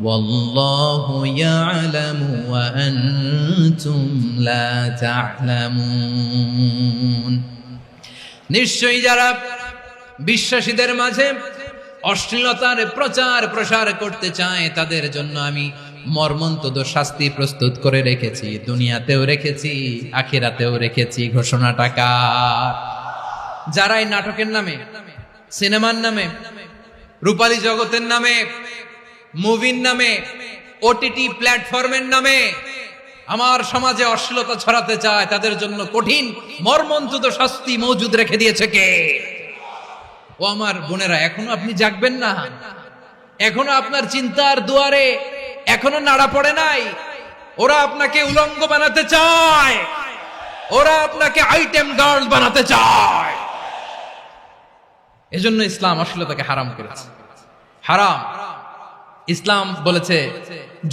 ওয়াল্লাহু ইয়ালামু ওয়া আনতুম লা তা'লামুন। নিশ্চয়ই যারা বিশ্বাসীদের মাঝে অশ্লীলতার প্রচার প্রসার করতে চায় তাদের জন্য আমি মর্মন্তুদ শাস্তি প্রস্তুত করে রেখেছি, দুনিয়াতেও রেখেছি, আখিরাতেও রেখেছি। ঘোষণাটা কার? যারা এই নাটকের নামে, সিনেমার নামে, রূপালী জগতের নামে, মুভির নামে, ওটিটি প্ল্যাটফর্মের নামে আমার সমাজে অশ্লীলতা ছড়াতে চায়, তাদের জন্য কঠিন মর্মন্তুদ শাস্তি মজুদ রেখে দিয়েছে কে? ও আমার বোনেরা, এখনো আপনি জাগবেন না? এখনো আপনার চিন্তার দুয়ারে এখনো নাড়া পড়ে নাই? ওরা আপনাকে উলঙ্গ বানাতে চায়, ওরা আপনাকে আইটেম গার্ল বানাতে চায়। এজন্য ইসলাম অশ্লীলতাকে হারাম করেছে। হারাম। ইসলাম বলেছে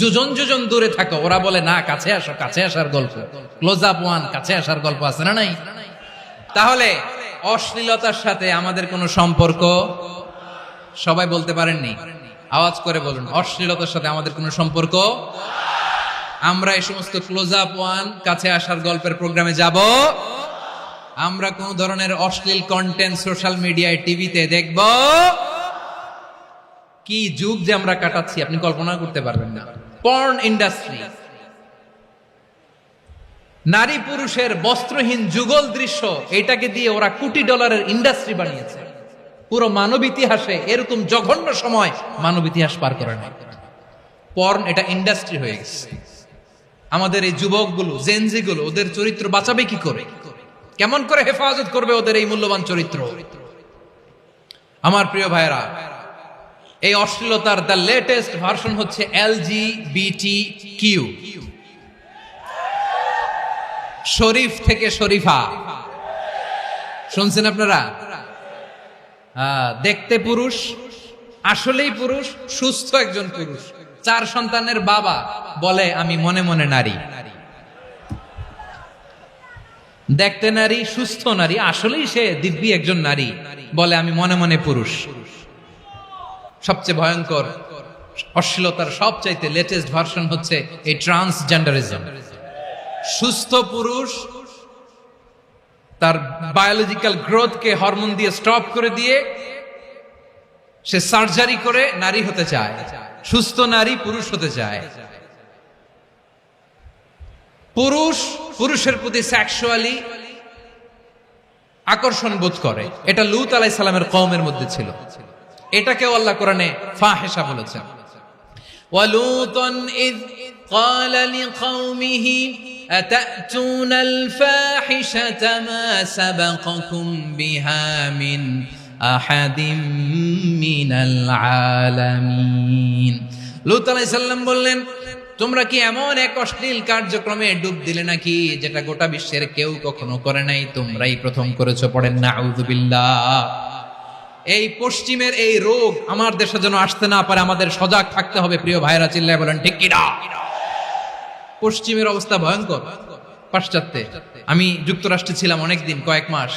যোজন যোজন দূরে থাকো, ওরা বলে না কাছে আসো, কাছে আসার গল্প, ক্লোজ আপ ওয়ান, কাছে আসার গল্প আছে না নাই? তাহলে অশ্লীলতার সাথে আমাদের কোনো সম্পর্ক? সবাই বলতে পারেননি, আওয়াজ করে বলুন, অশ্লীলতার সাথে আমাদের কোনো সম্পর্ক? আমরা এই সমস্ত ক্লোজ আপ ওয়ান, কাছে আসার গল্পের প্রোগ্রামে যাব? আমরা কোন ধরনের অশ্লীল কন্টেন্ট সোশ্যাল মিডিয়ায়, টিভিতে দেখব? কি যুগ যে আমরা কাটাচ্ছি আপনি কল্পনা করতে পারবেন না। পর্ন ইন্ডাস্ট্রি, নারী পুরুষের বস্ত্রহীন যুগল দৃশ্য, এটাকে দিয়ে ওরা কোটি ডলারের ইন্ডাস্ট্রি বানিয়েছে। পুরো মানব ইতিহাসে এরকম জঘন্য সময় মানব ইতিহাস পার করে নাই। পর্ন এটা ইন্ডাস্ট্রি হয়ে গেছে। আমাদের এই যুবকগুলো, জেনজিগুলো, ওদের চরিত্র বাঁচাবে কি করে? কেমন করে হেফাজত করবে ওদের এই মূল্যবান চরিত্র? আমার প্রিয় ভাইরা, এই অশ্লীলতার দ্য লেটেস্ট ভার্সন হচ্ছে LGBTQ, শরীফ থেকে শরীফা। শুনছেন আপনারা? দেখতে পুরুষ, আসলেই পুরুষ, সুস্থ একজন পুরুষ, 4 সন্তানের বাবা, বলে আমি মনে মনে নারী। দেখতে নারী, সুস্থ নারী, আসলেই সে দিব্যি একজন নারী, বলে আমি মনে মনে পুরুষ। সবচেয়ে ভয়ঙ্কর অশ্লীলতার সবচাইতে লেটেস্ট ভার্সন হচ্ছে এই ট্রান্সজেন্ডারিজম। সুস্থ পুরুষ তার বায়োলজিক্যাল গ্রোথকে হরমোন দিয়ে স্টপ করে দিয়ে সে সার্জারি করে নারী হতে চায়। সুস্থ নারী পুরুষ হতে চায়। পুরুষ পুরুষের প্রতি সেক্সুয়ালি আকর্ষণ বোধ করে। এটা লূত আলাইহিস সালামের কওমের মধ্যে ছিল। এটাকেও আল্লাহ কোরআনে ফাহিশা বলেছেন। ওয়ালুতান ইয قال لقومه أتأتون الفاحشة ما سبقكم بها من أحد من العالمين। লূত আলাইহিস সালাম বললেন, তোমরা কি এমন এক অশ্লীল কার্যক্রমে ডুব দিলে নাকি যেটা গোটা বিশ্বের কেউ কখনো করে নাই, তোমরাই প্রথম করেছো। পড়েন নাউযুবিল্লাহ। এই পশ্চিমের এই রোগ আমার দেশে যেন আসতে না পারে, আমাদের সজাগ থাকতে হবে। প্রিয় ভাইরা চিল্লায় বলেন ঠিক কি না? পশ্চিমের অবস্থা ভয়ঙ্কর। পাশ্চাত্যে, আমি যুক্তরাষ্ট্রে ছিলাম অনেকদিন, কয়েক মাস,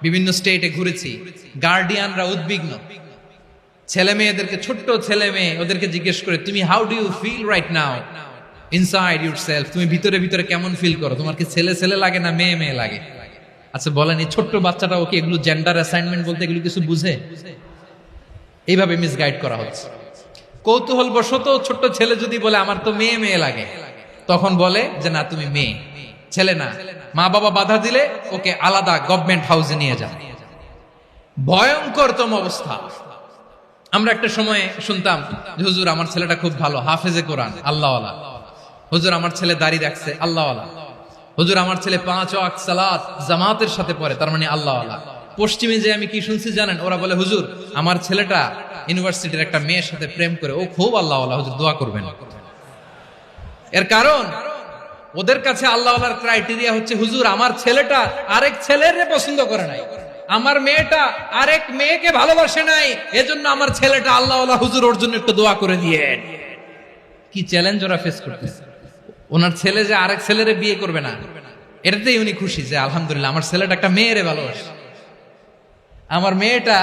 বিভিন্ন স্টেটে ঘুরেছি। গার্ডিয়ানরা উদ্বিগ্ন, ছেলে মেয়েদেরকে, ছোট্ট ছেলে মেয়ে, ওদেরকে জিজ্ঞেস করে, তুমি how do you feel right now inside yourself? তুমি ভিতরে ভিতরে কেমন ফিল করো? তোমার কি ছেলে ছেলে লাগে না মেয়ে মেয়ে লাগে? আচ্ছা বলেন, এই ছোট্ট বাচ্চাটা ওকে এগুলো জেন্ডার অ্যাসাইনমেন্ট বলতে এগুলো কিছু বুঝে? এইভাবে মিসগাইড করা হচ্ছে। কৌতূহল বশত ছোট্ট ছেলে যদি বলে আমার তো মেয়ে মেয়ে লাগে, তখন বলে যে না তুমি মেয়ে, ছেলে না। মা বাবা বাধা দিলে ওকে আলাদা গভর্নমেন্ট হাউসে নিয়ে যান। ভয়ঙ্করতম অবস্থা। আমরা একটা সময় শুনতাম যে হুজুর আমার ছেলেটা খুব ভালো, হাফেজে কোরআন, আল্লাহওয়ালা। হুজুর আমার ছেলে দাড়ি রাখছে, আল্লাহওয়ালা। হুজুর আমার ছেলে 5 ওয়াক্ত সালাত জামাতের সাথে পড়ে, তার মানে আল্লাহওয়ালা। পশ্চিমে যে আমি কি শুনছি জানেন? ওরা বলে হুজুর আমার ছেলেটা ইউনিভার্সিটির একটা মেয়ের সাথে প্রেম করে, ও খুব আল্লাহওয়ালা, হুজুর দোয়া করবেন। এর কারণ ওদের কাছে আল্লাহওয়ালার ক্রাইটেরিয়া হচ্ছে হুজুর আমার ছেলেটা আরেক ছেলের পছন্দ করে নাই, আমার মেয়েটা আরেক মেয়েকে ভালোবাসে নাই, এজন্য আমার ছেলেটা আল্লাহওয়ালা হুজুর ওর জন্য একটু দোয়া করে দিয়েন। কি চ্যালেঞ্জ ওরা ফেস করতেছে। ওনার ছেলে যে আরেক ছেলেরে বিয়ে করবে না, এটাতেই উনি খুশি যে আলহামদুলিল্লাহ আমার ছেলেটা একটা মেয়েরে ভালোবাসে, আমার মেয়েটা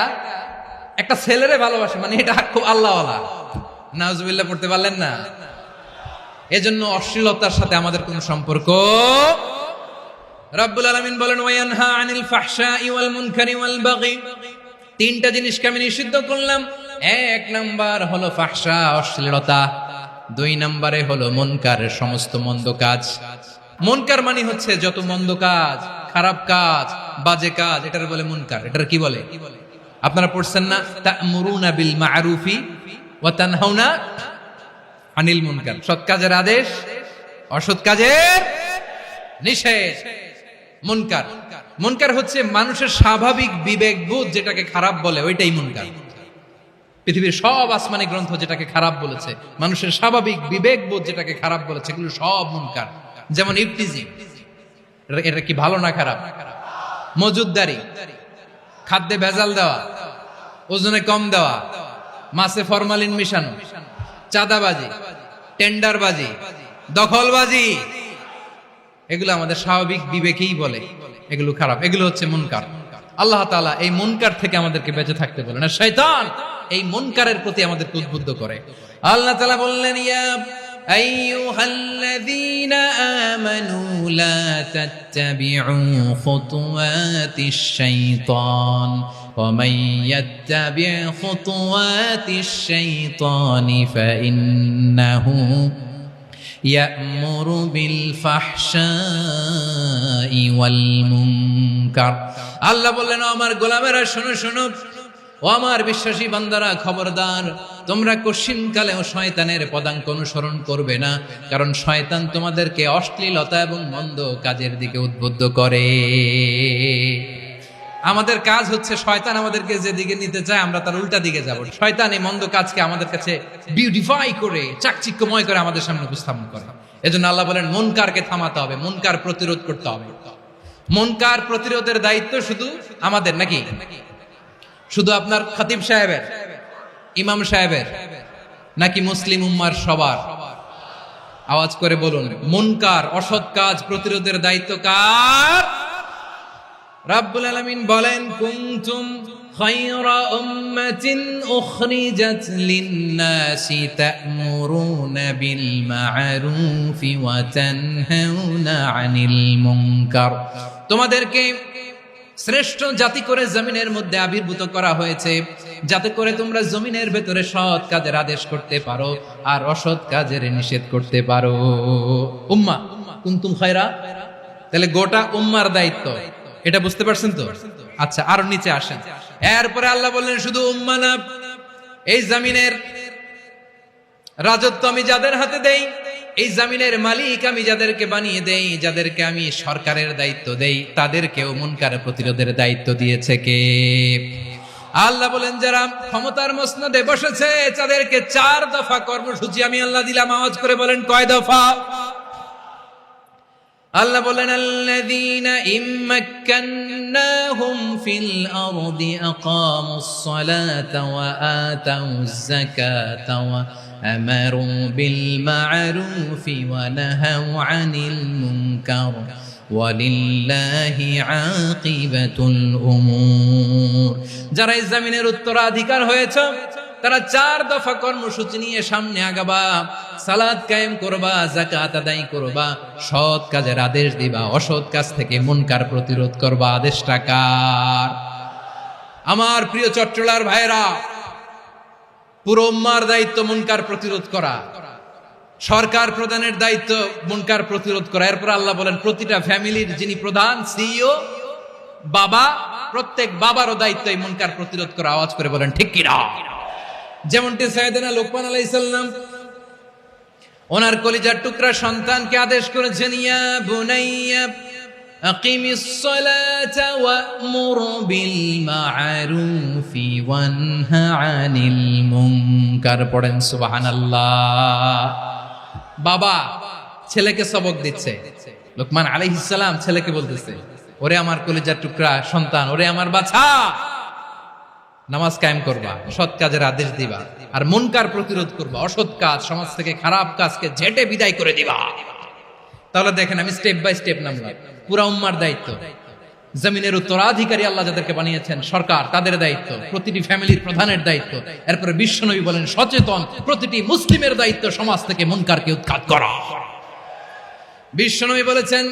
একটা ছেলেরে ভালোবাসে, মানে এটা খুব আল্লাহওয়ালা। নাউজুবিল্লাহ পড়তে পারলেন না? এজন্য অশ্লীলতার সাথে আমাদের কোনো সম্পর্ক। রাব্বুল আলামিন বলেন ওয়ায়ানহা আনিল ফাহশাই ওয়াল মুনকারি ওয়াল বাগি, তিনটা জিনিসকে আমি নিষিদ্ধ করলাম। এক নাম্বার হলো ফাহশা, অশ্লীলতা। দুই নম্বরে হলো মুনকার, সমস্ত মন্দ কাজ। মুনকার মানে হচ্ছে যত মন্দ কাজ, খারাপ কাজ, বাজে কাজ, এটার বলে মুনকার। এটার কি বলে? আপনারা পড়ছেন না, তা'মুরুনা বিল মা'রুফি ওয়া তানহাউনা আনিল মুনকার। সৎ কাজের আদেশ, অসৎ কাজের নিষেধ। মুনকার, মুনকার হচ্ছে মানুষের স্বাভাবিক বিবেকবোধ যেটাকে খারাপ বলে, ওইটাই মুনকার। পৃথিবীর সব আসমানি গ্রন্থ যেটাকে খারাপ বলেছে, মানুষের স্বাভাবিক বিবেকবোধ যেটাকে খারাপ বলেছে, এগুলো সব মুনকার। যেমন ইফতিজিং, এটা কি ভালো না খারাপ? মজুদদারি, খাদ্যে ভেজাল দেওয়া, ওজনে কম দেওয়া, মাছে ফরমালিন মিশানো, চাঁদাবাজি, টেন্ডারবাজি, দখলবাজি, এগুলো আমাদের স্বাভাবিক বিবেকেই বলে এগুলো খারাপ, এগুলো হচ্ছে মুনকার। আল্লাহ তাআলা এই মুনকার থেকে আমাদেরকে বেঁচে থাকতে বলেন, আর শয়তান এই মুনকারের প্রতি আমাদেরকে উদ্বুদ্ধ করে। আল্লাহ তাআলা বললেন, ইয়া আইয়ুহাল্লাযীনা আমানু লা তাত্তাবিউ খুতুওয়াতিশ শাইতান ওয়া মান ইয়াত্তাবি' খুতুওয়াতিশ শাইতানি ফাইন্নাহু ইয়া'মুরু বিল ফাহশাই ওয়াল মুনকার। আল্লাহ বললেন, আমার গোলামেরা শোনো শোনো, ও আমার বিশ্বাসী বান্দারা খবরদার, তোমরা কশিনকালেও শয়তানের পদাঙ্ক অনুসরণ করবে না, কারণ শয়তান তোমাদেরকে অশ্লীলতা এবং মন্দ কাজের দিকে উদ্বুদ্ধ করে। আমাদের কাজ হচ্ছে শয়তান আমাদেরকে যেদিকে নিতে চায় আমরা তার উল্টা দিকে যাব। শয়তান এই মন্দ কাজকে আমাদের কাছে বিউটিফাই করে, চাকচিক্যময় করে আমাদের সামনে উপস্থাপন করে। এজন্য আল্লাহ বলেন মুনকারকে থামাতে হবে, মুনকার প্রতিরোধ করতে হবে। মুনকার প্রতিরোধের দায়িত্ব শুধু আমাদের নাকি? শুধু আপনার খতিব সাহেবের, ইমাম সাহেবের, নাকি মুসলিম উম্মার সবার? আওয়াজ করে বলুন, মুনকার অসৎ কাজ প্রতিরোধের দায়িত্ব কার? রাব্বুল আলামিন বলেন, কুনতুম খায়রা উম্মাতিন উখরিজাত লিন-নাসি তা'মুরুনা বিল মা'রুফি ওয়া তানহাউনা আনিল মুনকার। তোমাদেরকে শ্রেষ্ঠ জাতি করে জমিনের মধ্যে আবির্ভূত করা হয়েছে, যাতে করে তোমরা জমিনের ভেতরে সৎ কাজের আদেশ করতে পারো আর অসৎ কাজের নিষেধ করতে পারো। উম্মা, কুনতুম খায়রা, তাহলে গোটা উম্মার দায়িত্ব, এটা বুঝতে পারছেন তো? আচ্ছা, আরো নিচে আসেন। এরপরে আল্লাহ বললেন, শুধু উম্মা না, এই জমিনের রাজত্ব আমি যাদের হাতে দেই, এই জমিনের মালিক আমি যাদেরকে বানিয়ে দেই, যাদেরকে আমি সরকারের দায়িত্ব দেই, তাদেরকেও মুনকার প্রতিরোধের দায়িত্ব দিয়েছে কে? আল্লাহ বলেন, যারা ক্ষমতার মসনদে বসেছে তাদেরকে 4 দফা কর্মসূচি আমি আল্লাহ দিলাম। আওয়াজ করে বলেন, কয় দফা? আল্লাহ বলেন, আল্লাযীনা ইম্মাক্কান্নাহুম ফিল আরদি আকামুস সালাতা ওয়া আতাউয যাকাতা ওয়া আমারু বিল মা'রুফি ওয়া নাহাউ আনিল মুনকার ওয়ালিল্লাহি আকিবাতুল উমুর। যারা এই জমিনের উত্তরাধিকার হয়েছে তারা 4 দফা কর্মসূচি নিয়ে সামনে আগাবা। সালাত কায়েম করবা, যাকাত আদায় করবা, সৎ কাজের আদেশ দিবা, অসৎ কাজ থেকে মুনকার প্রতিরোধ করবা। আদেশটা কার? আমার প্রিয় চট্টলার ভাইরা, পুরো উম্মার দায়িত্ব মুনকার প্রতিরোধ করা, সরকার প্রধানের দায়িত্ব মুনকার প্রতিরোধ করা। এরপর আল্লাহ বলেন, প্রতিটা ফ্যামিলির যিনি প্রধান, সিইও, বাবা, প্রত্যেক বাবারও দায়িত্ব এই মুনকার প্রতিরোধ করা। আওয়াজ করে বলেন ঠিক কি না? যেমনটি সাইয়েদনা লোকমান আলাইহিস সালাম ওনার কলিজার টুকরা সন্তানকে আদেশ করেছেন, ইয়া বুনাইয়া আকিমিস সালাতা ওয়া'মুর বিল মা'রুফি ওয়ানহা আনিল মুনকার। পড়েন সুবহানাল্লাহ। বাবা ছেলেকে সবক দিচ্ছে, লোকমান আলাইহিস সালাম ছেলেকে বলতেছে, ওরে আমার কলিজার টুকরা সন্তান, ওরে আমার বাছা, নামাজ কায়েম করবা, সৎ কাজের আদেশ দিবা, আর মুনকার প্রতিরোধ করবা, অসৎ কাজ, সমাজ থেকে খারাপ কাজকে ঝেঁটে বিদায় করে দিবা। তাহলে দেখেন আমি স্টেপ বাই স্টেপ নামলাম। পুরা উম্মার দায়িত্ব, জমিনের উত্তরাধিকারী আল্লাহ যাদেরকে বানিয়েছেন সরকার, তাদের দায়িত্ব, প্রতিটি ফ্যামিলির প্রধানের দায়িত্ব, এরপরে বিশ্বনবী বলেন সচেতন প্রতিটি মুসলিমের দায়িত্ব সমাজ থেকে মুনকারকে উৎখাত করা। বিশ্বনবী বলেছেন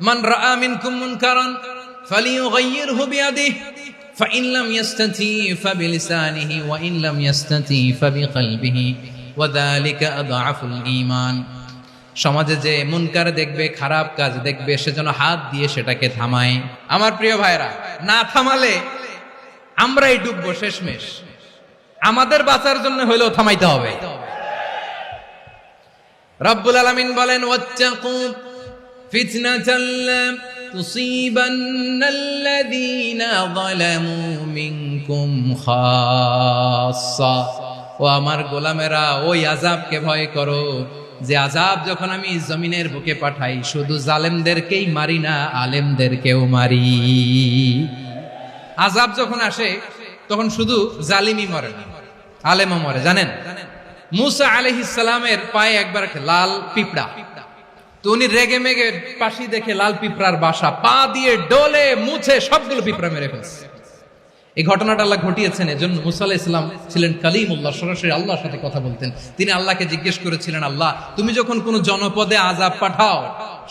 মান রাআ মিনকুম মুনকারান ফালিয়ুগাইয়িরহু বিয়াদিহি ফাইন লাম ইয়াসতাতি ফাবিলিসানিহি ওয়া ইন লাম ইয়াসতাতি ফাবিকলবিহি ওয়া যালিকা আযআফুল ঈমান। সমাজে যে মুনকার দেখবে, খারাপ কাজ দেখবে, সে যেন হাত দিয়ে সেটাকে থামায়। আমার প্রিয় ভাইরা, না থামালে আমরাই ডুববো শেষমেশ। আমাদের বাঁচার জন্য হইলেও থামাইতে হবে। রব্বুল আলামিন বলেন ওয়াত্তাকু ফিতনাতাল লা তুসিবান্নাল্লাযীনা যালামু মিনকুম খাসসা। ও আমার গোলামেরা, ওই আযাবকে ভয় করো যে আযাব যখন আমি জমিনের বুকে পাঠাই শুধু জালেমদেরকেই মারি না, আলেমদেরকেও মারি। আযাব যখন আসে তখন শুধু জালিমই মরে না, আলেমও মরে। জানেন মুসা আলাইহিস সালামের পায়ে একবার লাল পিঁপড়া, তো উনি রেগে মেগে পাশি দেখে লাল পিঁপড়ার বাসা, পা দিয়ে ডলে মুছে সবগুলো পিঁপড়া মেরে ফেলছে। এই ঘটনাটা আল্লাহ ঘটিয়েছেন এজন্য মুসা আলাইহিস সালাম ছিলেন কালিমুল্লাহ, সরাসরি আল্লাহর সাথে কথা বলতেন। তিনি আল্লাহকে জিজ্ঞেস করেছিলেন, আল্লাহ তুমি যখন কোন জনপদে আযাব পাঠাও,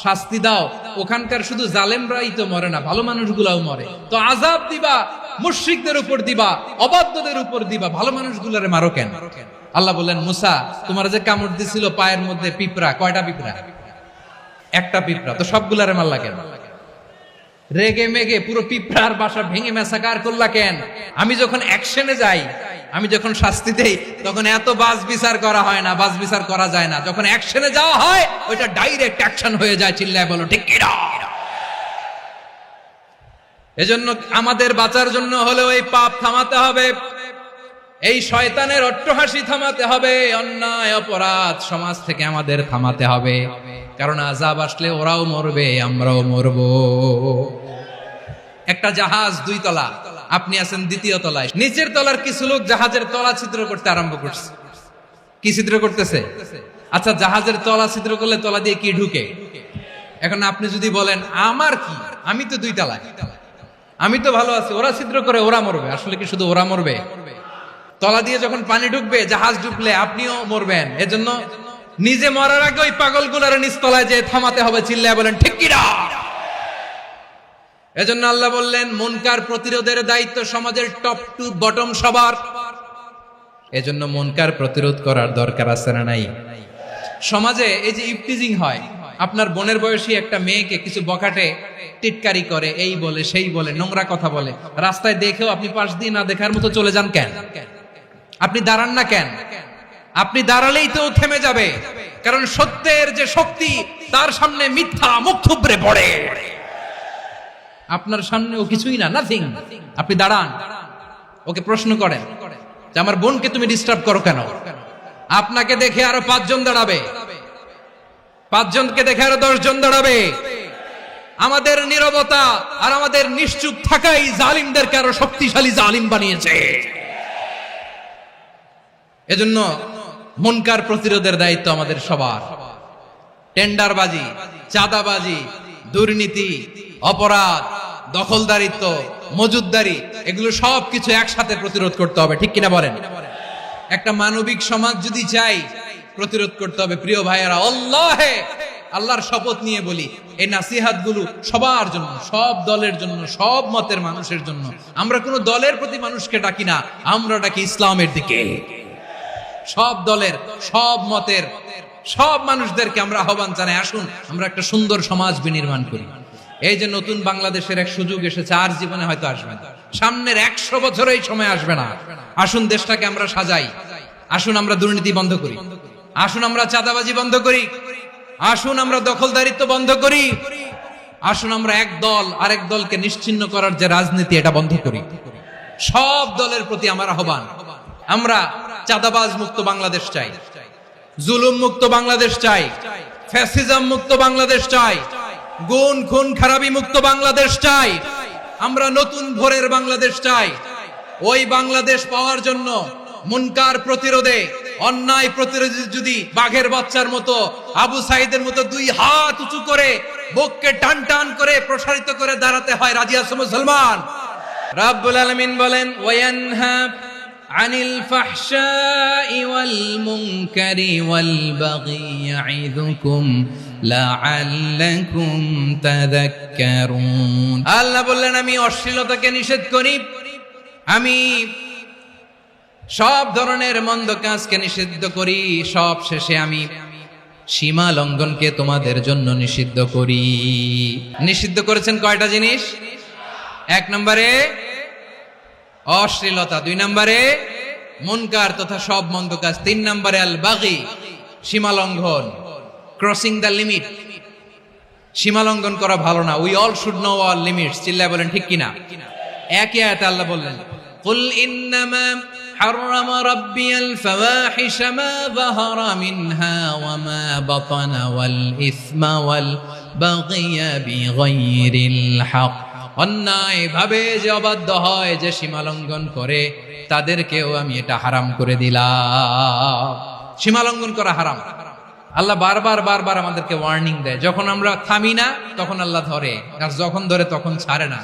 শাস্তি দাও, ওখানকার শুধু জালেমরাই তো মরে না, ভালো মানুষগুলাও মরে, তো আযাব দিবা মুশরিকদের উপর দিবা, অবাধ্যদের উপর দিবা, ভালো মানুষগুলারে মারো কেন? আল্লাহ বললেন, মুসা তোমার যে কামড় দিছিল পায়ের মধ্যে পিঁপড়া, কয়টা পিঁপড়া? একটা পিঁপড়া, তো সবগুলারে মারলা কেন? রেগে মেগে পুরো পিঁপড়ার বাসা ভেঙে মেসাকার করলা কেন? আমি যখন অ্যাকশনে যাই, আমি যখন শাস্তি দেই, তখন এত বাস বিচার করা হয় না, বাস বিচার করা যায় না। যখন অ্যাকশনে যাওয়া হয় ওইটা ডাইরেক্ট অ্যাকশন হয়ে যায়। চিল্লায় বলো ঠিক কি না? এজন্য আমাদের বাঁচার জন্য হলেও এই পাপ থামাতে হবে, এই শয়তানের অট্টহাসি থামাতে হবে, অন্যায় অপরাধ সমাজ থেকে আমাদের থামাতে হবে। কারণ আযাব আসলে ওরাও মরবে, আমরাও মরব। একটা জাহাজ 2 তলা, আপনি আছেন 2য় তলায়, নিচের তলার কিছু লোক জাহাজের তলা ছিদ্র করতে আরম্ভ করছে। কি ছিদ্র করতেছে? আচ্ছা, জাহাজের তলা ছিদ্র করলে তলা দিয়ে কি ঢুকে? এখন আপনি যদি বলেন আমার কি, আমি তো 2 তলায়, আমি তো ভালো আছি, ওরা ছিদ্র করে ওরা মরবে। আসলে কি শুধু ওরা মরবে? তলা দিয়ে যখন পানি ঢুকবে, জাহাজ ঢুকলে আপনিও মরবেন। এজন্য নিজে মরার আগে ওই পাগলগুলোর নিচতলায় যে থামাতে হবে। চিল্লায় বলেন ঠিক কি না? এজন্য আল্লাহ বললেন মুনকার প্রতিরোধের দায়িত্ব সমাজের টপ টু বটম সবার। এজন্য মুনকার প্রতিরোধ করার দরকার আছে না নাই? সমাজে এই যে ইফতিজিং হয়, আপনার বোনের বয়সী একটা মেয়েকে কিছু বখাটে টিটকারি করে, এই বলে সেই বলে, নোংরা কথা বলে, রাস্তায় দেখেও আপনি পাশ দিয়ে না দেখার মতো চলে যান কেন? আপনি দাঁড়ান না কেন? আপনি দাঁড়ালেই তো থেমে যাবে, কারণ সত্যের যে শক্তি তার সামনে মিথ্যা মুখ থুবড়ে পড়ে। আপনার সামনে ও কিছুই না, নাথিং। আপনি দাঁড়ান, ওকে প্রশ্ন করেন যে আমার বোনকে তুমি ডিস্টার্ব করো কেন? আপনাকে দেখে আরো 5 জন দাঁড়াবে, 5 জনকে দেখে আরো 10 জন দাঁড়াবে। আমাদের নীরবতা আর আমাদের নিশ্চুপ থাকাই জালিমদেরকে আরো শক্তিশালী জালিম বানিয়েছে। এজন্য মুনকার প্রতিরোধের দায়িত্ব আমাদের সবার। টেন্ডারবাজি, চাঁদাবাজি, দুর্নীতি, অপরাধ, দখলদারিত্ব, মজুদদারি, এগুলো সবকিছু একসাথে প্রতিরোধ করতে হবে। ঠিক কিনা বলেন? একটা মানবিক সমাজ যদি চাই, প্রতিরোধ করতে হবে। প্রিয় ভাইয়েরা, আল্লাহর শপথ নিয়ে বলি, এই নাসিহাত গুলো সবার জন্য, সব দলের জন্য, সব মতের মানুষের জন্য। আমরা কোনো দলের প্রতি মানুষকে ডাকি না, আমরা ডাকি ইসলামের দিকে। সব দলের, সব মতের, সব মানুষদেরকে আমরা আহ্বান জানাই, আসুন আমরা একটা সুন্দর সমাজ বিনির্মাণ করি। এই যে নতুন বাংলাদেশের এক সুযোগ এসেছে, আর জীবনে হয়তো আসবে না, সামনের 100 বছর এই সময় আসবে না। আসুন দেশটাকে আমরা সাজাই, আসুন আমরা দুর্নীতি বন্ধ করি, আসুন আমরা চাঁদাবাজি বন্ধ করি, আসুন আমরা দখলদারিত্ব বন্ধ করি, আসুন আমরা এক দল আরেক দলকে নিশ্চিহ্ন করার যে রাজনীতি, এটা বন্ধ করি। সব দলের প্রতি আমার আহ্বান, আমরা চাঁদাবাজ মুক্ত বাংলাদেশ চাই, জুলুম মুক্ত বাংলাদেশ চাই, ফ্যাসিজম মুক্ত বাংলাদেশ চাই, গুণ খুন খারাপি মুক্ত বাংলাদেশ চাই। আমরা নতুন ভোরের বাংলাদেশ চাই। ওই বাংলাদেশ পাওয়ার জন্য মুনকার প্রতিরোধে, অন্যায় প্রতিরোধে যদি বাঘের বাচ্চার মতো, আবু সাইদের মতো দুই হাত উঁচু করে বুককে টান টান করে প্রসারিত করে দাঁড়াতে হয়, রাজি আছো মুসলমান? রাব্বুল আলামিন বলেন, ওয়ায়ানহা আনিল ফাহশাই ওয়াল মুনকারি ওয়াল বাগি ইয়াইদুকুম লাআল্লাকুম তাযাক্কারুন। আল্লাহ বললেন, আমি অশ্লীলতাকে নিষেধ করি, আমি সব ধরনের মন্দ কাজকে নিষিদ্ধ করি, সব শেষে আমি সীমা লঙ্ঘনকে তোমাদের জন্য নিষিদ্ধ করি। নিষিদ্ধ করেছেন কয়টা জিনিস? 1 নম্বরে অশ্লীলতা, 2 নম্বরে মুনকার তথা সব মন্দ কাজ, 3 নম্বরে আল বাগি সীমা লঙ্ঘন, ক্রসিং দ্য লিমিট। সীমা লঙ্ঘন করা ভালো না। We all should know our limits. চিল্লায় বলেন ঠিক কিনা? একই আয়াতে আল্লাহ বললেন, কুল ইন্নামা حرم ربي الفواحش ما ظهر منها وما بطن والإثم والبغي بغير الحق। অন্যায় ভাবে যে অবাধ্য হয়, যে সীমা লঙ্ঘন করে, তাদেরকেও আমি এটা হারাম করে দিলাম। সীমা লঙ্ঘন করা হারাম। আল্লাহ বারবার বারবার আমাদেরকে ওয়ার্নিং দেয়। যখন আমরা থামি না তখন আল্লাহ ধরে, আর যখন ধরে তখন ছাড়ে না।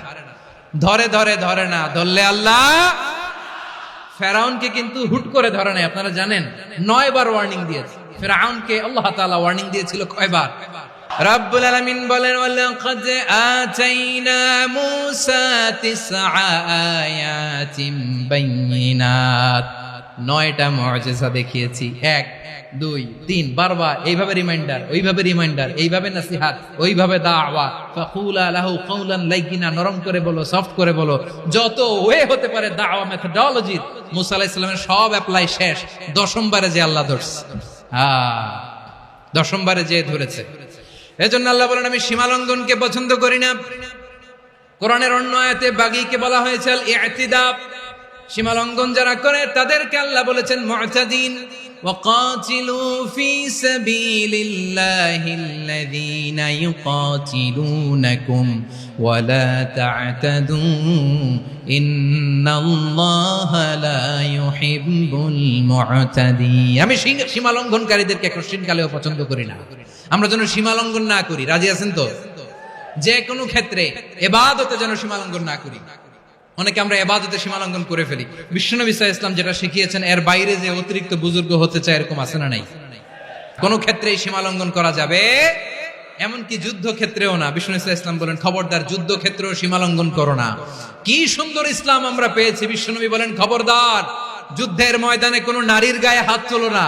ধরে ধরে ধরে না, ধরলে আল্লাহ। ফেরাউনকে কিন্তু হুট করে ধরে নাই, আপনারা জানেন 9 বার ওয়ার্নিং দিয়েছে। ফেরাউনকে আল্লাহ তাআলা ওয়ার্নিং দিয়েছিল কয়বার? রাব্বুল আলামিন বলেন, ওয়ালাকাদ আতাইনা মূসা 9 আয়াতিন বাইয়িনাত। 9টা মুআজিজা দেখিয়েছি। 1 2 3 বারবার এইভাবে রিমাইন্ডার, ওইভাবে রিমাইন্ডার, এইভাবে নসিহত, ওইভাবে দাওয়া। ফাকুলা লাহু কাওলান লাইয়িনা, নরম করে বলো, সফট করে বলো, যত ওয়ে হতে পারে দাওয়া মেথডোলজি। মুসা আলাইহিস সালামের সব অ্যাপ্লাই শেষ। 10ম বারে যে আল্লাহ ধরছে, 10ম বারে যে ধরেছে। এজন্য আল্লাহ বলেন, আমি সীমা লঙ্ঘনকে পছন্দ করি না। কোরআনের অন্য আয়াতে বাগীকে বলা হয়েছে আল ইতিদা। সীমা লঙ্ঘন যারা করে তাদেরকে আল্লাহ বলেছেন মুতাদিন। وقاتلوا في سبيل الله الذين يقاتلونكم ولا تعتدوا إن الله لا يحب المعتدين। আমি সীমা লঙ্ঘনকারীদেরকে কোশ্চিন কালেও পছন্দ করি না। আমরা যেন সীমা লঙ্ঘন না করি, রাজি আছেন তো? যে কোনো ক্ষেত্রে ইবাদতে যেন সীমা লঙ্ঘন না করি। অনেকে আমরা ইবাদতে সীমা লঙ্ঘন করে ফেলি। বিশ্বনবী সাল্লাল্লাহু আলাইহি ওয়াসাল্লাম যেটা শিখিয়েছেন, এর বাইরে যে অতিরিক্ত বুজুর্গ হতে চায়, এরকম আছে না নাই? কোন ক্ষেত্রেই সীমা লঙ্ঘন করা যাবে, এমনকি যুদ্ধ ক্ষেত্রেও না। বিশ্বনবী সাল্লাল্লাহু আলাইহি ওয়াসাল্লাম বলেন, খবরদার যুদ্ধ ক্ষেত্রেও সীমা লঙ্ঘন করো না। কি সুন্দর ইসলাম আমরা পেয়েছি। বিশ্বনবী বলেন, খবরদার যুদ্ধের ময়দানে কোনো নারীর গায়ে হাত তোলো না,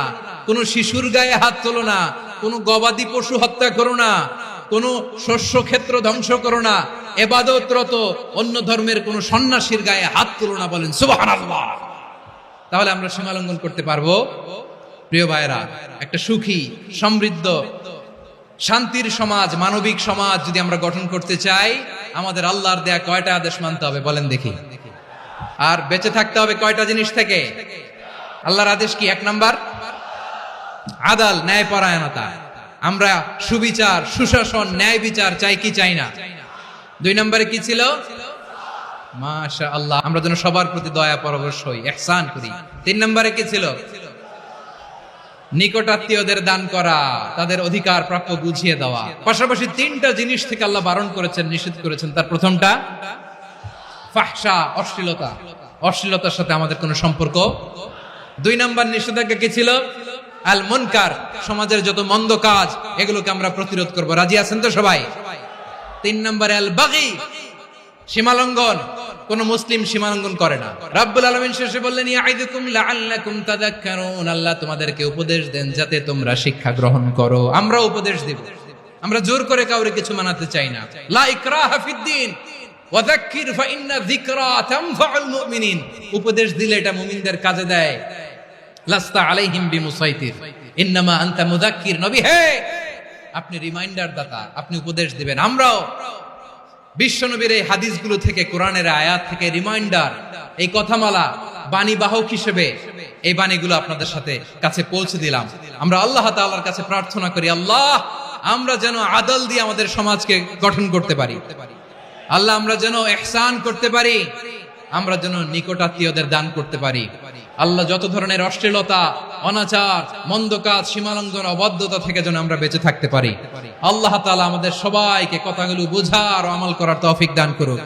কোনো শিশুর গায়ে হাত তোলো না, কোনো গবাদি পশু হত্যা করো না, কোন শস্য ক্ষেত্র ধ্বংস করো না, ইবাদতরত অন্য ধর্মের কোন সন্ন্যাসীর গায়ে হাত তুলো না। বলেন সুবহানাল্লাহ। তাহলে আমরা সীমা লঙ্ঘন করতে পারবো? প্রিয় ভাইরা, একটা সুখী, সমৃদ্ধ, শান্তির সমাজ, মানবিক সমাজ যদি আমরা গঠন করতে চাই, আমাদের আল্লাহর দেয়া কয়টা আদেশ মানতে হবে বলেন দেখি? আর বেঁচে থাকতে হবে কয়টা জিনিস থেকে? আল্লাহর আদেশ কি? 1 নাম্বার আদাল, ন্যায়পরায়ণতা। আমরা সুবিচার, সুশাসন, ন্যায় বিচার চাই কি চাই না? 2 নম্বরে কি ছিল? মাশাআল্লাহ, আমরা যেন সবার প্রতি দয়া পরবশ হই, ইহসান করি। 3 নম্বরে কি ছিল? নিকটাত্মীয়দের দান করা, তাদের অধিকার প্রাপ্য বুঝিয়ে দেওয়া। পাশাপাশি 3টা জিনিস থেকে আল্লাহ বারণ করেছেন, নিষেধ করেছেন। তার প্রথমটা ফাহশা, অশ্লীলতা। অশ্লীলতার সাথে আমাদের কোনো সম্পর্ক। 2 নম্বর নিষেধাজ্ঞা কি ছিল? আল মুনকার, সমাজের যত মন্দ কাজ, এগুলোকে আমরা প্রতিরোধ করব। রাজি আছেন তো সবাই? 3 নম্বরে আল বাগী, সীমালঙ্ঘন। কোন মুসলিম সীমালঙ্ঘন করে না। রাব্বুল আলামিন শেষে বললেন, ইয়াইদুকুম লাআল্লাকুম তাযাক্কারুন। আল্লাহ তোমাদেরকে উপদেশ দেন যাতে তোমরা শিক্ষা গ্রহণ করো। আমরা উপদেশ দেব, আমরা জোর করে কাউরে কিছু মানাতে চাই না। লা ইকরাহা ফিদ্দিন ওয়া যাক্কির ফা ইন্না যিকরা তানফাউল মুমিনিন। উপদেশ দিলে এটা মুমিনদের কাজে দেয়। লাস্তা আলাইহিম বিমুসাইতির ইন্নামা আনতা মুযাক্কির। নবী হে, আপনি রিমাইন্ডার দাতা, আপনি উপদেশ দিবেন। আমরাও বিশ্বনবীর এই হাদিসগুলো থেকে, কোরআনের আয়াত থেকে রিমাইন্ডার, এই কথামালা, বাণী বাহক হিসেবে এই বাণীগুলো আপনাদের সাথে কাছে পৌঁছে দিলাম। আমরা আল্লাহ তাআলার কাছে প্রার্থনা করি, আল্লাহ আমরা যেন আদল দিয়ে আমাদের সমাজকে গঠন করতে পারি। আল্লাহ আমরা যেন ইহসান করতে পারি, আমরা যেন নিকটাত্মীয়দের দান করতে পারি। আল্লাহ যত ধরনের অশ্লীলতা, অনাচার, মন্দ কাজ, সীমালঙ্ঘন, অবাধ্যতা থেকে যেন আমরা বেঁচে থাকতে পারি। আল্লাহ তাআলা আমাদের সবাইকে কথাগুলো বোঝার ও আমল করার তৌফিক দান করুক।